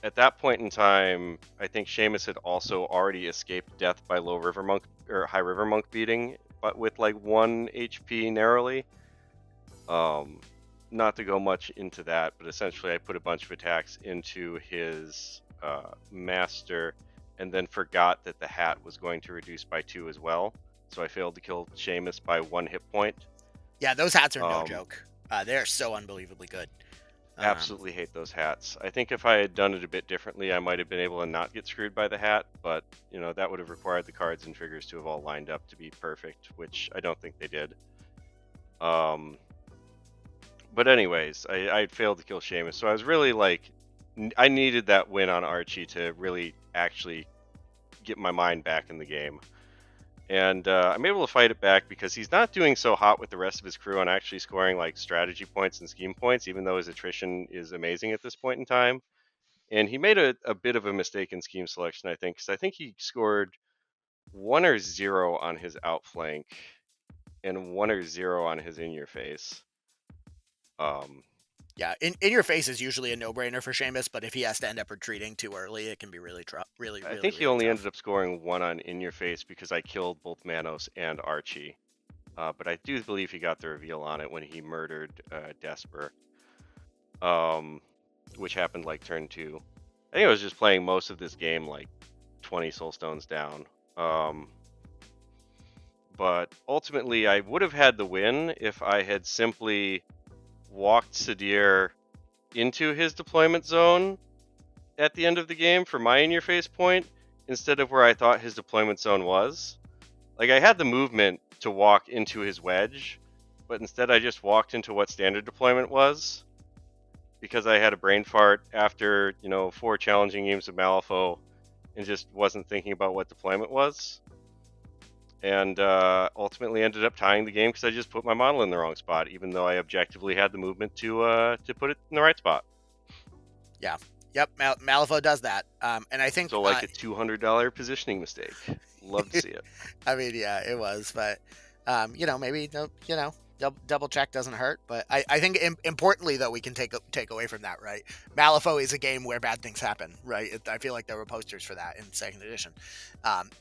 at that point in time, I think Seamus had also already escaped death by Low River Monk or High River Monk beating, but with like 1 HP narrowly. Not to go much into that, but essentially I put a bunch of attacks into his master, and then forgot that the hat was going to reduce by 2 as well. So I failed to kill Seamus by 1 hit point. Yeah, those hats are no joke. They are so unbelievably good. Absolutely hate those hats. I think if I had done it a bit differently, I might have been able to not get screwed by the hat, but that would have required the cards and triggers to have all lined up to be perfect, which I don't think they did. But anyways, I failed to kill Seamus, so I was really like, I needed that win on Archie to really actually get my mind back in the game. And I'm able to fight it back because he's not doing so hot with the rest of his crew on actually scoring like strategy points and scheme points, even though his attrition is amazing at this point in time. And he made a bit of a mistake in scheme selection, I think, because I think he scored 1 or 0 on his outflank and 1 or 0 on his in-your-face. Yeah, in your face is usually a no-brainer for Seamus, but if he has to end up retreating too early, it can be really really. I think he only ended up scoring 1 on in your face because I killed both Manos and Archie. But I do believe he got the reveal on it when he murdered Desper, which happened like turn 2. I think I was just playing most of this game like 20 soulstones down. But ultimately, I would have had the win if I had simply walked Sadir into his deployment zone at the end of the game for my in-your-face point, instead of where I thought his deployment zone was. Like, I had the movement to walk into his wedge, but instead I just walked into what standard deployment was, because I had a brain fart after, 4 challenging games of Malifaux and just wasn't thinking about what deployment was. And ultimately ended up tying the game because I just put my model in the wrong spot, even though I objectively had the movement to put it in the right spot. Yep, Malifaux does that. And I think So like a $200 positioning mistake. Love to see it. I mean, yeah, it was, but maybe double check doesn't hurt. But I think importantly though, we can take away from that, right? Malifaux is a game where bad things happen, right? I feel like there were posters for that in 2nd edition,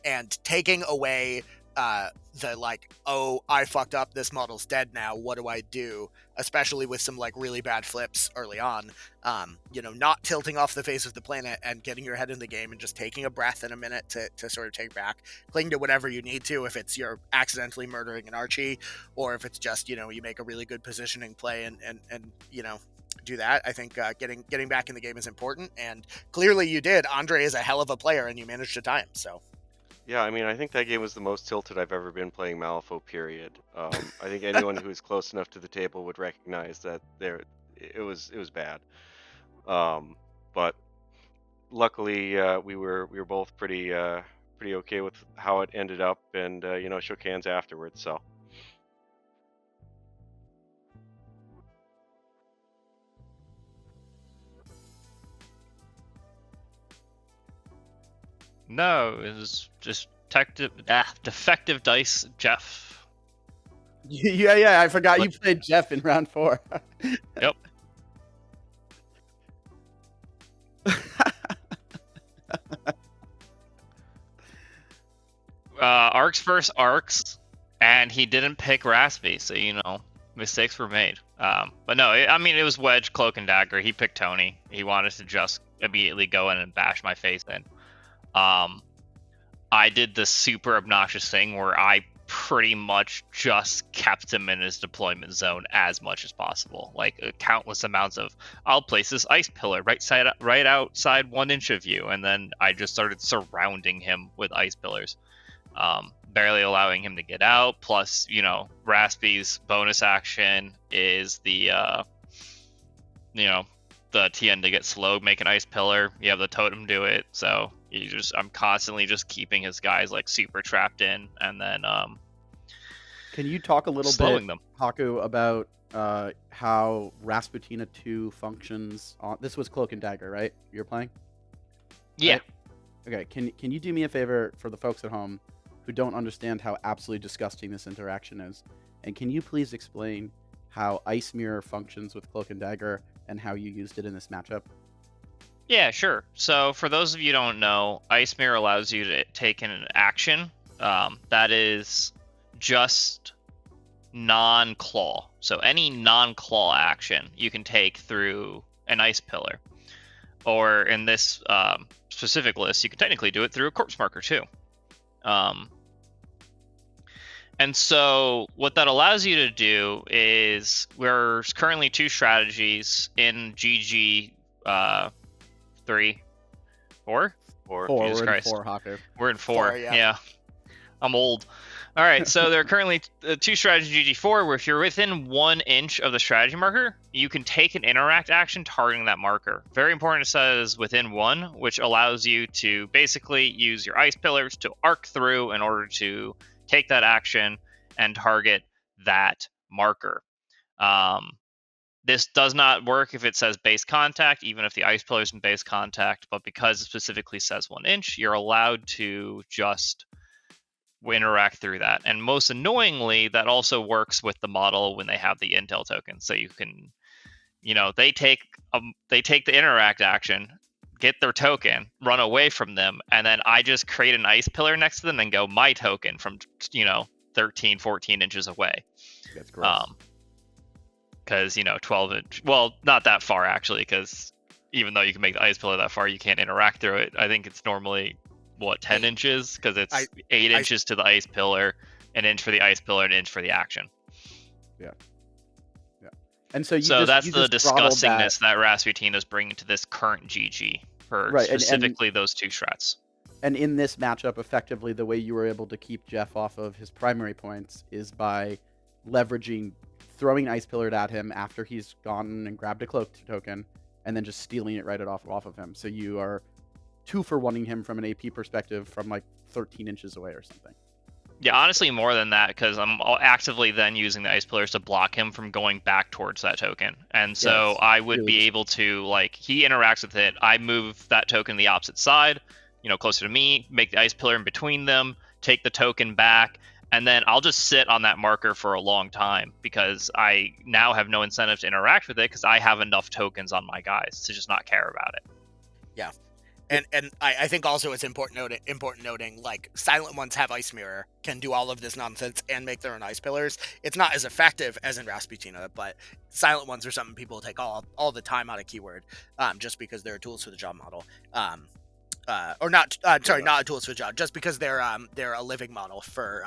and taking away the like, oh, I fucked up, this model's dead now, what do I do, especially with some like really bad flips early on, not tilting off the face of the planet and getting your head in the game and just taking a breath in a minute to sort of take back, cling to whatever you need to, if it's you're accidentally murdering an Archie, or if it's just you make a really good positioning play and do that. I think getting back in the game is important, and clearly you did. Andre is a hell of a player and you managed to tie him, so Yeah, I mean, I think that game was the most tilted I've ever been playing Malifaux, period. I think anyone who is close enough to the table would recognize that it was bad. But luckily, we were both pretty okay with how it ended up, and shook hands afterwards. So No, it was just defective dice, Jeff. Yeah, I forgot you played Jeff in round 4. Yep. Arcs versus Arcs, and he didn't pick Raspy, so mistakes were made. But no, it was Wedge, Cloak, and Dagger. He picked Tony. He wanted to just immediately go in and bash my face in. I did the super obnoxious thing where I pretty much just kept him in his deployment zone as much as possible. Like countless amounts of, I'll place this ice pillar right outside 1 inch of you, and then I just started surrounding him with ice pillars, barely allowing him to get out. Plus, Raspy's bonus action is the TN to get slowed, make an ice pillar. You have the totem do it, so I'm constantly just keeping his guys like super trapped in, and then Can you talk a little slowing bit, them. Haku, about how Rasputina 2 functions on this? Was Cloak and Dagger, right? You're playing? Yeah. Right? Okay, can you do me a favor for the folks at home who don't understand how absolutely disgusting this interaction is? And can you please explain how Ice Mirror functions with Cloak and Dagger and how you used it in this matchup? Yeah, sure. So for those of you who don't know, Ice Mirror allows you to take an action that is just non-claw. So any non-claw action you can take through an ice pillar. Or in this specific list, you can technically do it through a corpse marker too. And so what that allows you to do is, there's currently 2 strategies in GG 3, 4? 4. Jesus We're Christ. in 4, Haku. We're in 4. Yeah. Yeah. I'm old. All right, so there are currently 2 strategies in GG4 where if you're within 1 inch of the strategy marker, you can take an interact action targeting that marker. Very important, it says within 1, which allows you to basically use your ice pillars to arc through in order to take that action and target that marker. This does not work if it says base contact, even if the ice pillar is in base contact, but because it specifically says 1 inch, you're allowed to just interact through that. And most annoyingly, that also works with the model when they have the intel token. So you can, they take the interact action, get their token, run away from them, and then I just create an ice pillar next to them and go my token from 13, 14 inches away. That's gross. Because 12 inch, well, not that far actually, because even though you can make the ice pillar that far, you can't interact through it. I think it's normally 10 inches, because it's 8 inches to the ice pillar, an inch for the ice pillar, an inch for the action. Yeah. And so that's the disgustingness that Rasputin is bringing to this current GG for Right, specifically those 2 strats. And in this matchup, effectively, the way you were able to keep Jeff off of his primary points is by leveraging, throwing Ice Pillared at him after he's gone and grabbed a cloak token, and then just stealing it right off of him. So you are 2-for-1ing him from an AP perspective from like 13 inches away or something. Yeah, honestly, more than that, because I'm actively then using the Ice Pillars to block him from going back towards that token. And so I would really be able to, like, he interacts with it, I move that token the opposite side, closer to me, make the Ice Pillar in between them, take the token back, and then I'll just sit on that marker for a long time because I now have no incentive to interact with it because I have enough tokens on my guys to just not care about it. Yeah. And I think also it's important noting, like, Silent Ones have Ice Mirror, can do all of this nonsense and make their own Ice Pillars. It's not as effective as in Rasputina, but Silent Ones are something people take all the time out of Keyword, just because they're tools for the job model. Not a tools for the job, just because they're a living model for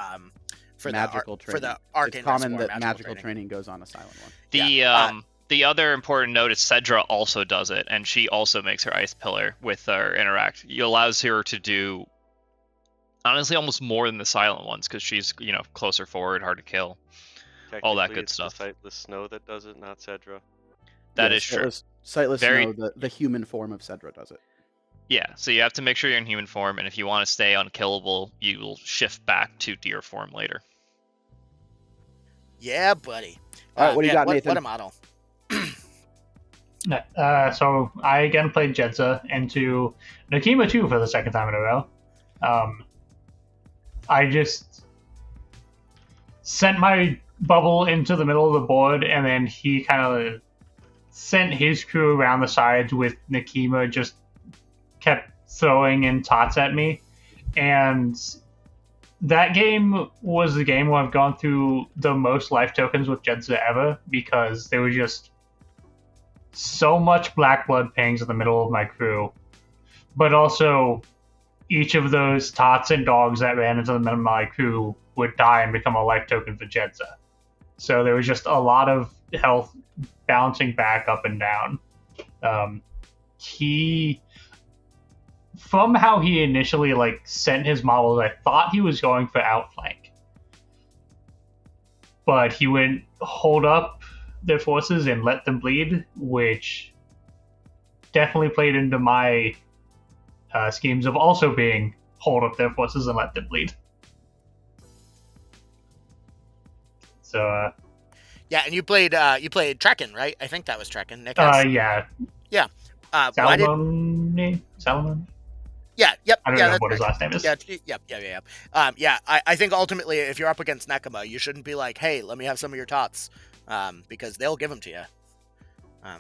magical training. For the Arcane. It's common that magical training goes on a Silent One. The other important note is Cedra also does it, and she also makes her Ice Pillar with her interact. It allows her to do, honestly, almost more than the Silent Ones, because she's, closer forward, hard to kill, all that good stuff. It's the Sightless Snow that does it, not Cedra. That is true. Sightless Snow, the human form of Cedra does it. Yeah, so you have to make sure you're in human form, and if you want to stay unkillable, you will shift back to deer form later. Yeah, buddy. All right, what do you got, Nathan? What a model. So I again played Jedza into Nakima 2 for the second time in a row. I just sent my bubble into the middle of the board, and then he kind of sent his crew around the sides with Nakima just kept throwing in tots at me. And that game was the game where I've gone through the most life tokens with Jedza ever, because there was just so much black blood pings in the middle of my crew, but also each of those tots and dogs that ran into the middle of my crew would die and become a life token for Jedza. So there was just a lot of health bouncing back up and down. From how he initially sent his models, I thought he was going for outflank, but he went hold up their forces and let them bleed, which definitely played into my schemes of also being hold up their forces and let them bleed. So yeah, and you played Trekken, right? I think that was Trekken. Nick has... yeah. Salomon? Yeah, yep. I don't know what his last name is. Yeah. I think ultimately, if you're up against Nekama, you shouldn't be like, hey, let me have some of your tots, because they'll give them to you.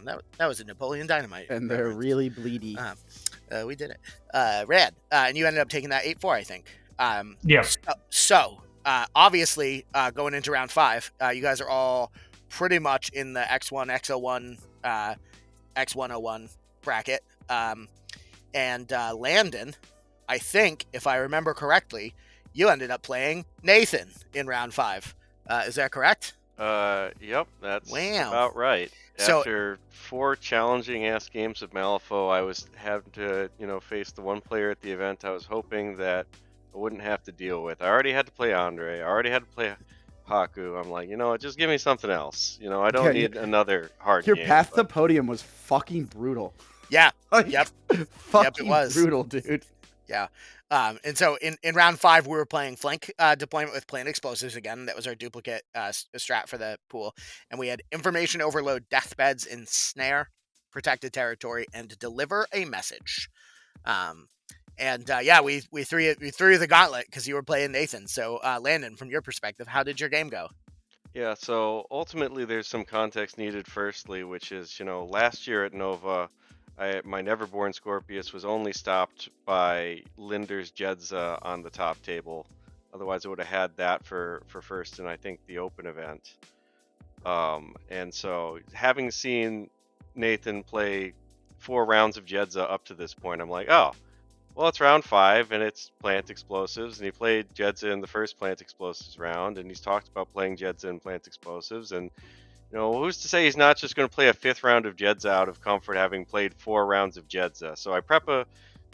That was a Napoleon Dynamite. And they're really bleedy. We did it. Rad. And you ended up taking that 8-4, I think. Yeah. So, obviously, going into round 5, you guys are all pretty much in the X1, X01, X101 bracket. And Landon, I think, if I remember correctly, you ended up playing Nathan in round 5. Is that correct? Yep, that's about right. After 4 challenging ass games of Malifaux, I was having to, face the one player at the event I was hoping that I wouldn't have to deal with. I already had to play Andre. I already had to play Haku. I'm like, just give me something else. I don't need another hard game. Your path to podium was fucking brutal. Yeah. Yep. Fucking it was brutal, dude. Yeah. And so in round 5, we were playing flank deployment with Planet Explosives again. That was our duplicate strat for the pool. And we had information overload, deathbeds, and snare, protected territory, and deliver a message. We threw you the gauntlet because you were playing Nathan. So Landon, from your perspective, how did your game go? Yeah, so ultimately there's some context needed firstly, which is, last year at Nova, my Neverborn Scorpius was only stopped by Linder's Jedza on the top table. Otherwise, I would have had that for first in, I think, the open event. And so, having seen Nathan play 4 rounds of Jedza up to this point, I'm like, oh, well, it's round 5, and it's Plant Explosives, and he played Jedza in the first Plant Explosives round, and he's talked about playing Jedza in Plant Explosives, and who's to say he's not just going to play a 5th round of Jedza out of comfort, having played 4 rounds of Jedza? So I prep a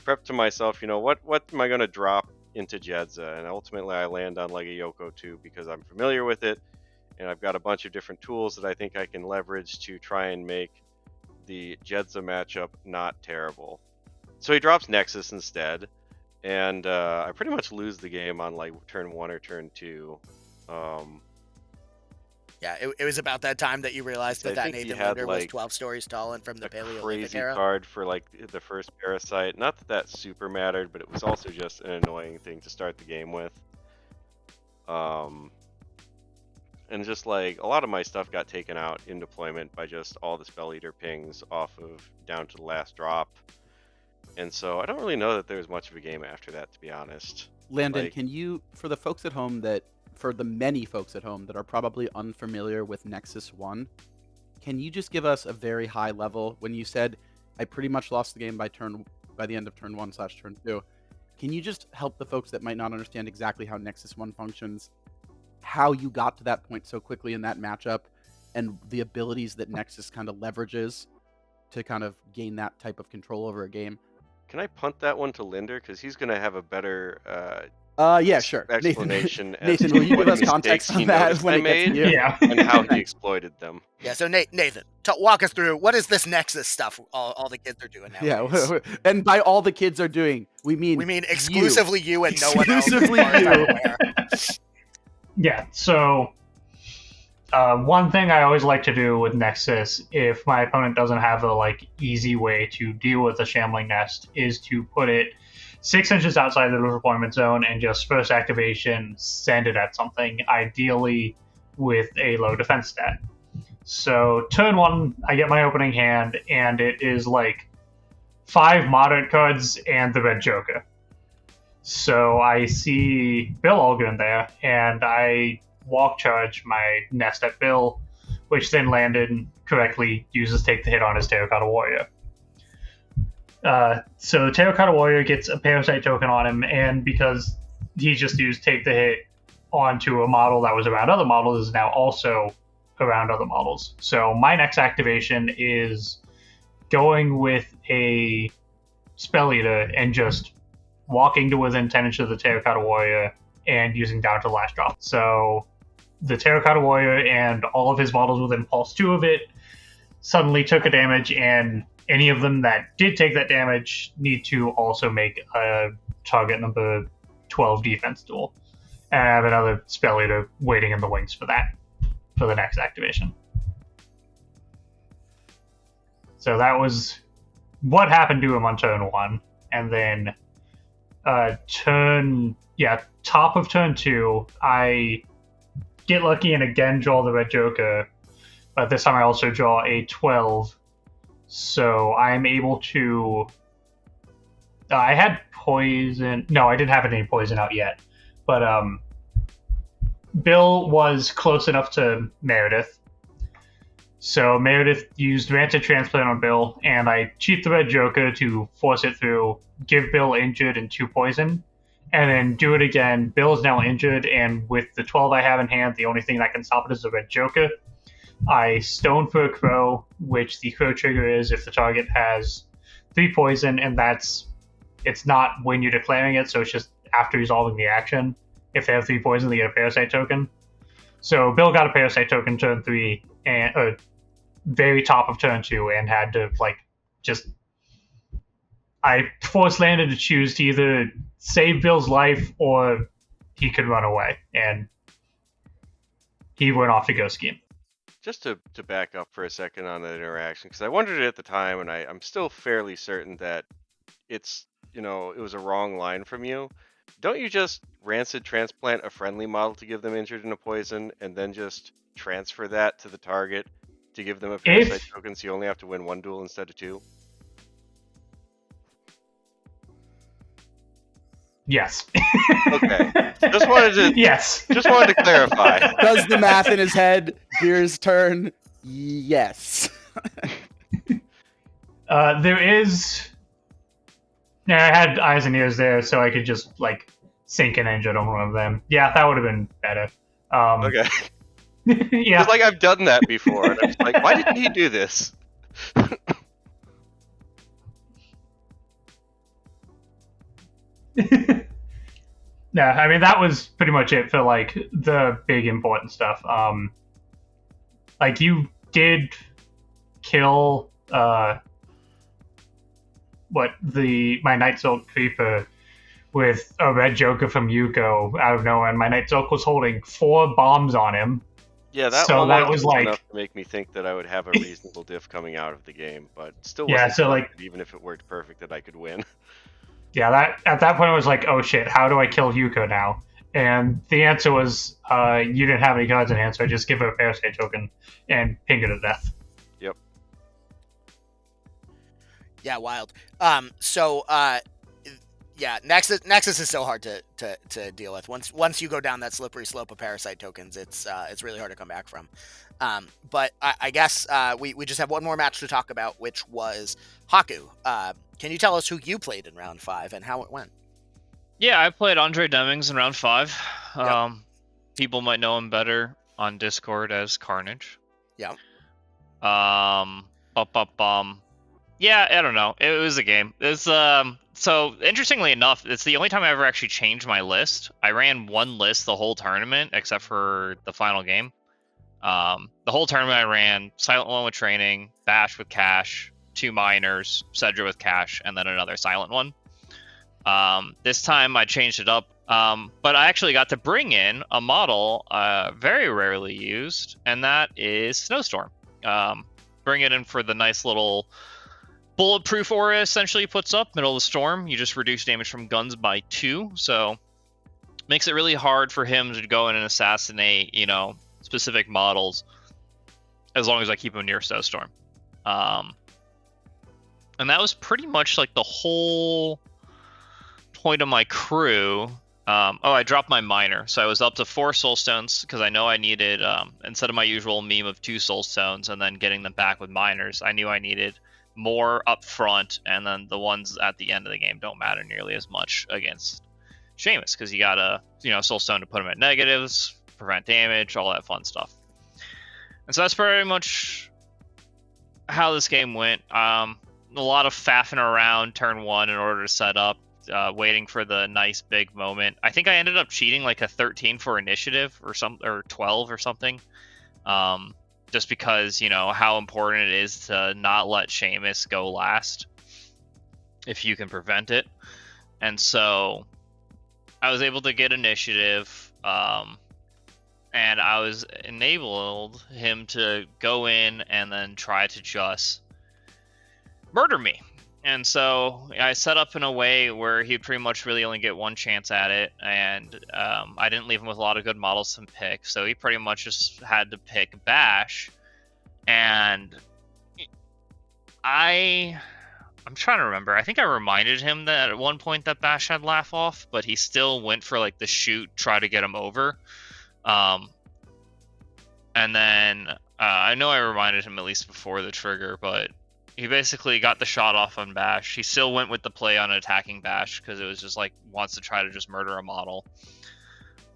prep to myself, what am I going to drop into Jedza? And ultimately I land on like a Yoko 2 because I'm familiar with it, and I've got a bunch of different tools that I think I can leverage to try and make the Jedza matchup not terrible. So he drops Nexus instead, and I pretty much lose the game on like turn 1 or turn 2. Yeah, it was about that time that you realized I that think he Nathan had, Linder was like, 12 stories tall and from the a Paleolithic crazy era. card for like the first Parasite. Not that that super mattered, but it was also just an annoying thing to start the game with. And just like a lot of my stuff got taken out in deployment by just all the Spell Eater pings off of down to the last drop. And so I don't really know that there's much of a game after that, to be honest. Landon, Like- can you, for the folks at home for the many folks at home that are probably unfamiliar with Nexus 1, can you just give us a very high level, when you said, I pretty much lost the game by the end of turn 1/turn 2, can you just help the folks that might not understand exactly how Nexus 1 functions, how you got to that point so quickly in that matchup, and the abilities that Nexus kind of leverages to kind of gain that type of control over a game? Can I punt that one to Linder? Because he's going to have a better Yeah, sure. explanation as Nathan, to will you what give us mistakes context he on that noticed when I it gets to made you? Yeah. and how he Thanks. exploited them. Yeah, so Nathan, walk us through what is this Nexus stuff all the kids are doing nowadays? Yeah, and by all the kids are doing, we mean exclusively you and no one else. Exclusively as far as I'm you. aware. Yeah, so one thing I always like to do with Nexus, if my opponent doesn't have a like easy way to deal with a Shambling Nest, is to put it 6 inches outside the deployment zone and just first activation send it at something, ideally with a low defense stat. So turn 1, I get my opening hand, and it is like 5 moderate cards and the red Joker. So I see Bill Olgren there, and I walk charge my nest at Bill, which then Landon correctly uses Take the Hit on his Terracotta Warrior. So Terracotta Warrior gets a Parasite token on him, and because he just used Take the Hit onto a model that was around other models, is now also around other models. So my next activation is going with a Spell Eater and just walking to within 10 inches of the Terracotta Warrior and using down to the last drop. So the Terracotta Warrior and all of his models within pulse 2 of it suddenly took a damage, and any of them that did take that damage need to also make a target number 12 defense duel. And I have another Spell Eater waiting in the wings for that, for the next activation. So that was what happened to him on turn 1. And then top of turn 2, I get lucky and again draw the red Joker, but this time I also draw a 12. So I'm able to... I had poison... No, I didn't have any poison out yet. But Bill was close enough to Meredith. So Meredith used Rancid Transplant on Bill, and I cheat the red Joker to force it through, give Bill injured and 2 poison, and then do it again. Bill's now injured, and with the 12 I have in hand, the only thing that can stop it is the red Joker. I stone for a crow, which the crow trigger is if the target has 3 poison, and it's not when you're declaring it, so it's just after resolving the action. If they have 3 poison, they get a Parasite token. So Bill got a Parasite token turn 3, and very top of turn 2, and had to I forced Landon to choose to either save Bill's life or he could run away, and he went off to go scheme. Just to back up for a second on that interaction, because I wondered it at the time, and I'm still fairly certain that it was a wrong line from you. Don't you just Rancid Transplant a friendly model to give them injured and a poison, and then just transfer that to the target to give them a Parasite token, so you only have to win 1 duel instead of 2? Yes. Okay. Just wanted to clarify. Does the math in his head. Beer's turn. Yes. There is... I had eyes and ears there, so I could just, sink an injured on one of them. Yeah, that would have been better. Okay. Yeah. It's like I've done that before, and I'm just like, why didn't he do this? No, I mean that was pretty much it for like the big important stuff. Like you did kill my Night Silk Creeper with a red Joker from Yuko out of nowhere, and my Night Silk was holding 4 bombs on him. Yeah, that was like enough to make me think that I would have a reasonable diff coming out of the game, but still wasn't like even if it worked perfect that I could win. Yeah, that at that point I was like, oh shit, how do I kill Yuko now? And the answer was, you didn't have any cards in hand, so I just give her a Parasite token and ping her to death. Yep. Yeah, wild. Yeah, Nexus is so hard to deal with. Once you go down that slippery slope of Parasite tokens, it's really hard to come back from. But I guess we just have one more match to talk about, which was Haku. Can you tell us who you played in round 5 and how it went? Yeah, I played Andre Demings in round 5. Yep. People might know him better on Discord as Carnage. Yeah. Yeah, I don't know. It was a game. It's so interestingly enough, it's the only time I ever actually changed my list. I ran one list the whole tournament except for the final game. The whole tournament I ran Silent One with Training, Bash with Cash, 2 Miners, Cedra with Cash, and then another Silent One. This time I changed it up, but I actually got to bring in a model very rarely used, and that is Snowstorm. Bring it in for the nice little bulletproof aura essentially puts up middle of the storm. You just reduce damage from guns by 2, so makes it really hard for him to go in and assassinate, specific models as long as I keep him near Snowstorm. And that was pretty much like the whole point of my crew. I dropped my miner, so I was up to 4 soul stones because I know I needed, instead of my usual meme of 2 soul stones and then getting them back with miners, I knew I needed more up front, and then the ones at the end of the game don't matter nearly as much against Seamus because you got a soul stone to put him at negatives, prevent damage, all that fun stuff. And so that's pretty much how this game went. A lot of faffing around turn 1 in order to set up, waiting for the nice big moment. I think I ended up cheating like a 13 for initiative or 12 or something. Just because, how important it is to not let Seamus go last if you can prevent it. And so I was able to get initiative, and I was enabled him to go in and then try to just murder me. And so I set up in a way where he'd pretty much really only get 1 chance at it, and I didn't leave him with a lot of good models to pick, so he pretty much just had to pick Bash. And I'm trying to remember. I think I reminded him that at one point that Bash had laugh off, but he still went for like the shoot, try to get him over. And then I know I reminded him at least before the trigger, but he basically got the shot off on Bash. He still went with the play on attacking Bash because it was just like wants to try to just murder a model.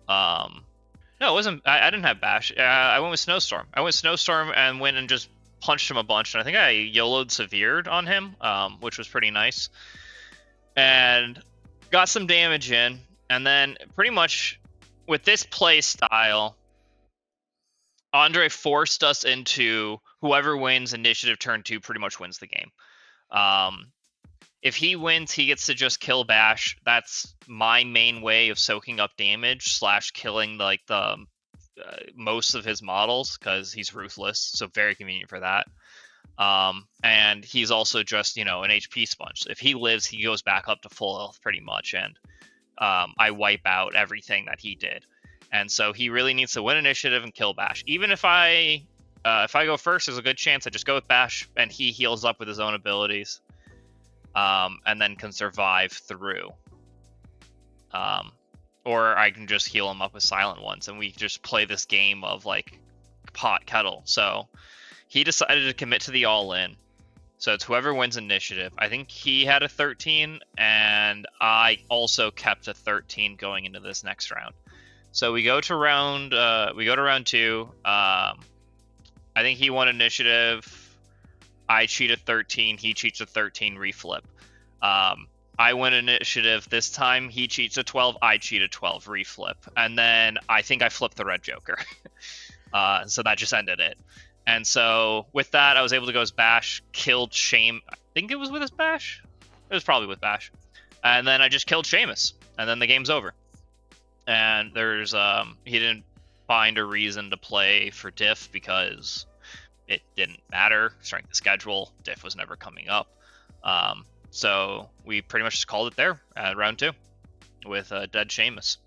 No, it wasn't. I didn't have Bash. I went with Snowstorm. I went with Snowstorm and went and just punched him a bunch. And I think I YOLO'd Severed on him, which was pretty nice. And got some damage in. And then pretty much with this play style, Andre forced us into whoever wins initiative turn 2 pretty much wins the game. If he wins, he gets to just kill Bash. That's my main way of soaking up damage / killing like the most of his models because he's ruthless, so very convenient for that. And he's also just an HP sponge. If he lives, he goes back up to full health pretty much, and I wipe out everything that he did. And so he really needs to win initiative and kill Bash. Even if I go first, there's a good chance I just go with Bash and he heals up with his own abilities. And then can survive through. Or I can just heal him up with Silent Ones, and we just play this game of like pot kettle. So he decided to commit to the all-in. So it's whoever wins initiative. I think he had a 13, and I also kept a 13 going into this next round. So we go to round 2. I think he won initiative. I cheat a 13, he cheats a 13, reflip. I I win initiative this time. He cheats a 12. I cheat a 12. Reflip. And then I think I flipped the red joker. So that just ended it. And so with that, I was able to go as Bash, killed Shame. I think it was with his Bash. It was probably with Bash. And then I just killed Seamus. And then the game's over. And there's he didn't find a reason to play for diff because it didn't matter. Strength of schedule, diff was never coming up. So we pretty much just called it there at round 2 with dead Seamus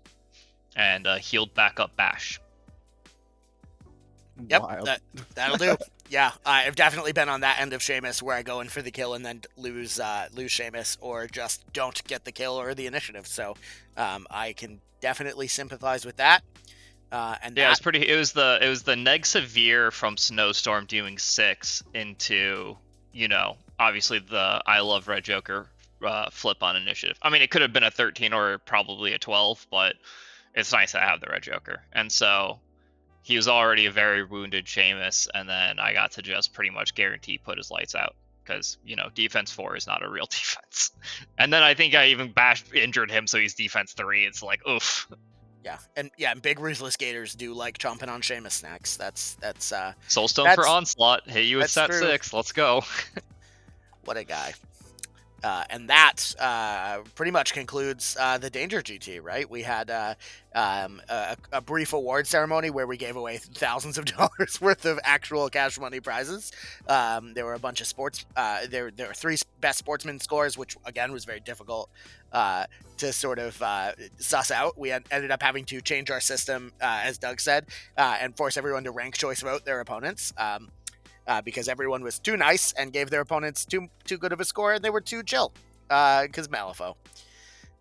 and healed back up Bash. Yep, Wild. that'll do. Yeah, I've definitely been on that end of Seamus where I go in for the kill and then lose Seamus, or just don't get the kill or the initiative. So I can definitely sympathize with that. And yeah, it was the neg severe from Snowstorm doing 6 into, you know, obviously the I love Red Joker flip on initiative. I mean, it could have been a 13 or probably a 12, but it's nice to have the Red Joker. And so he was already a very wounded Seamus, and then I got to just pretty much guarantee put his lights out because, you know, defense 4 is not a real defense. And then I think I even injured him, so he's defense 3. It's like, oof. Yeah, and big ruthless gators do like chomping on Seamus snacks. That's Soulstone for Onslaught. Hey, you with stat true. 6. Let's go. What a guy. And that pretty much concludes the Danger GT, right? We had a brief award ceremony where we gave away thousands of dollars worth of actual cash money prizes. There were a bunch of sports. There were 3 best sportsman scores, which again was very difficult to sort of suss out. We ended up having to change our system, as Doug said, and force everyone to rank choice vote their opponents. Because everyone was too nice and gave their opponents too good of a score, and they were too chill, because Malifaux.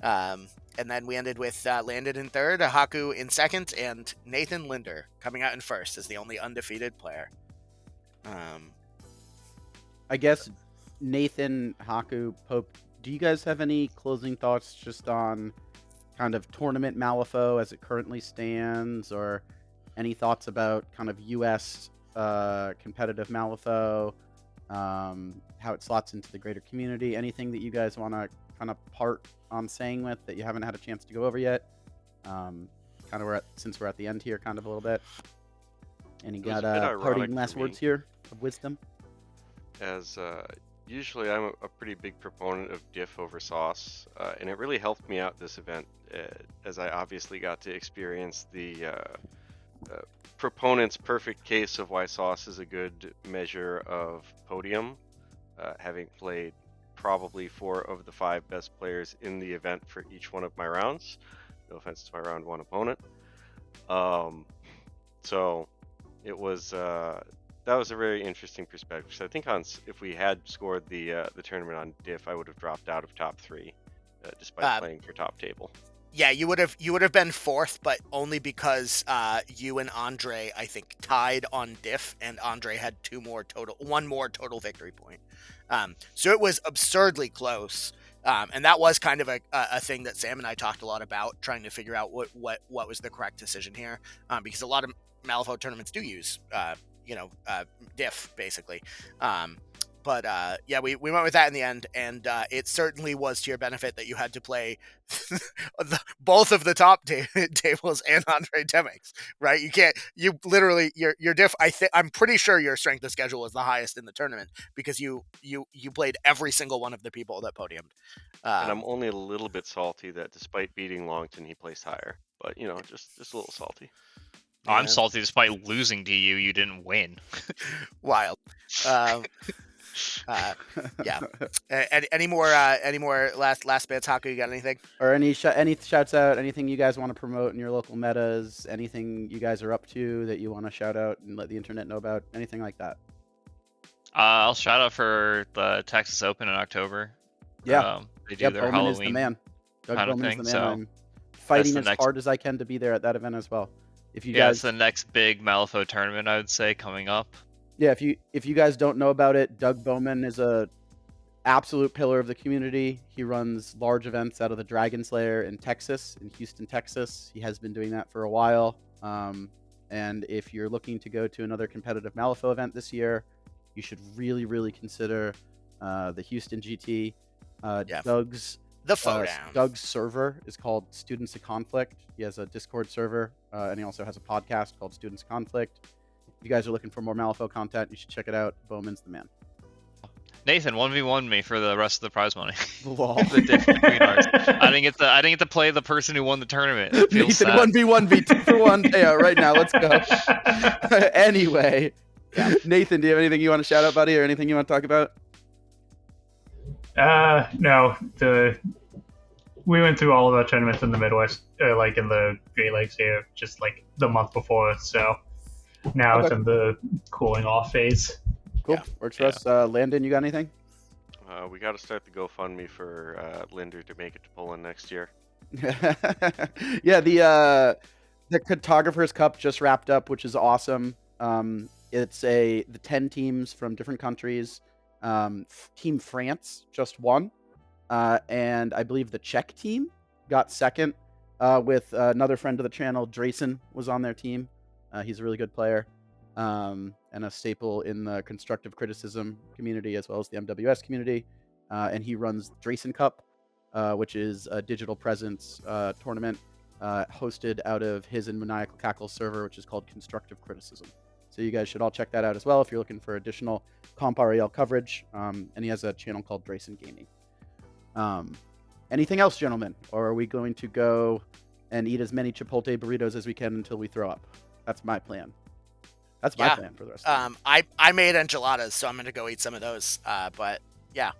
And then we ended with Landon in 3rd, Haku in 2nd, and Nathan Linder coming out in 1st as the only undefeated player. I guess Nathan, Haku, Pope, do you guys have any closing thoughts just on kind of tournament Malifaux as it currently stands, or any thoughts about kind of U.S. competitive Malifaux, how it slots into the greater community? Anything that you guys want to kind of part on saying with that you haven't had a chance to go over yet? Kind of since we're at the end here, kind of a little bit. Any got parting last words here of wisdom? As usually I'm a pretty big proponent of diff over sauce, and it really helped me out this event, as I obviously got to experience the proponent's perfect case of why sauce is a good measure of podium, having played probably 4 of the 5 best players in the event for each one of my rounds. No offense to my round 1 opponent. So it was that was a very interesting perspective. So I think if we had scored the tournament on diff, I would have dropped out of top 3, despite playing for top table. Yeah, you would have been 4th, but only because you and Andre, I think, tied on diff, and Andre had 1 more total victory point. So it was absurdly close, and that was kind of a thing that Sam and I talked a lot about, trying to figure out what was the correct decision here, because a lot of Malifaux tournaments do use diff basically. But yeah, we went with that in the end, and it certainly was to your benefit that you had to play both of the top tables and Andre Temix, right? You literally, your diff, I'm pretty sure your strength of schedule was the highest in the tournament, because you played every single one of the people that podiumed. And I'm only a little bit salty that despite beating Longton, he placed higher. But, you know, just a little salty. Yeah. I'm salty despite losing to you. You didn't win. Wild. Yeah. Any more last bits? Haku, you got anything? Or any shouts out? Anything you guys want to promote in your local metas? Anything you guys are up to that you want to shout out and let the internet know about? Anything like that? I'll shout out for the Texas Open in October. Yeah, they do their Bowman Halloween is the man. Doug kind of Bowman thing. is the man. So I'm fighting as hard as I can to be there at that event as well. If you guys, it's the next big Malifaux tournament, I would say, coming up. Yeah, if you guys don't know about it, Doug Bowman is a absolute pillar of the community. He runs large events out of the Dragon Slayer in Texas, in Houston, Texas. He has been doing that for a while. And if you're looking to go to another competitive Malifaux event this year, you should really, really consider the Houston GT. Yeah. Doug's The Fauxdown. Doug's server is called Students of Conflict. He has a Discord server, and he also has a podcast called Students of Conflict. If you guys are looking for more Malifaux content, you should check it out. Bowman's the man. Nathan 1v1 me for the rest of the prize money. Lol. The different Queen Arts. I didn't get to play the person who won the tournament. It feels Nathan sad. 1v1 v 2-for-1 payout right now. Let's go. Anyway, Nathan, do you have anything you want to shout out, buddy, or anything you want to talk about? No. We went through all of our tournaments in the Midwest, like in the Great Lakes here, just like the month before. So now it's in the cooling off phase. Cool. Works for us. Landon, you got anything? We got to start the GoFundMe for Linder to make it to Poland next year. Yeah, the Cartographers Cup just wrapped up, which is awesome. It's the 10 teams from different countries. Team France just won, and I believe the Czech team got second. With another friend of the channel, Draysen, was on their team. He's a really good player. And a staple in the constructive criticism community as well as the MWS community. And he runs Draysen Cup, which is a digital presence tournament hosted out of his and Maniacal Cackle's server, which is called Constructive Criticism. So you guys should all check that out as well if you're looking for additional Comp REL coverage. And he has a channel called Draysen Gaming. Anything else, gentlemen? Or are we going to go and eat as many Chipotle burritos as we can until we throw up? That's my plan. That's my plan for the rest of the week. I made enchiladas, so I'm gonna go eat some of those. But yeah,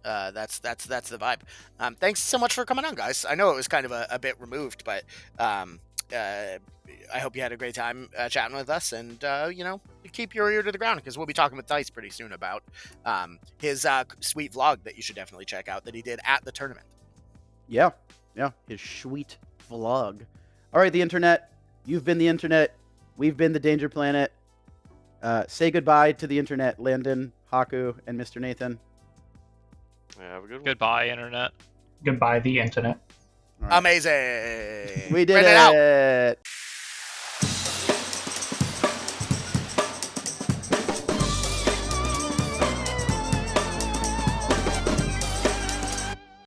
that's the vibe. Thanks so much for coming on, guys. I know it was kind of a bit removed, but I hope you had a great time chatting with us, and keep your ear to the ground because we'll be talking with Dice pretty soon about his sweet vlog that you should definitely check out that he did at the tournament. Yeah, his sweet vlog. All right, the internet. You've been the internet. We've been the Danger Planet. Say goodbye to the internet, Landon, Haku, and Mr. Nathan. Yeah, have a good one. Goodbye, internet. Goodbye, the internet. All right. Amazing. We did Print it out. it.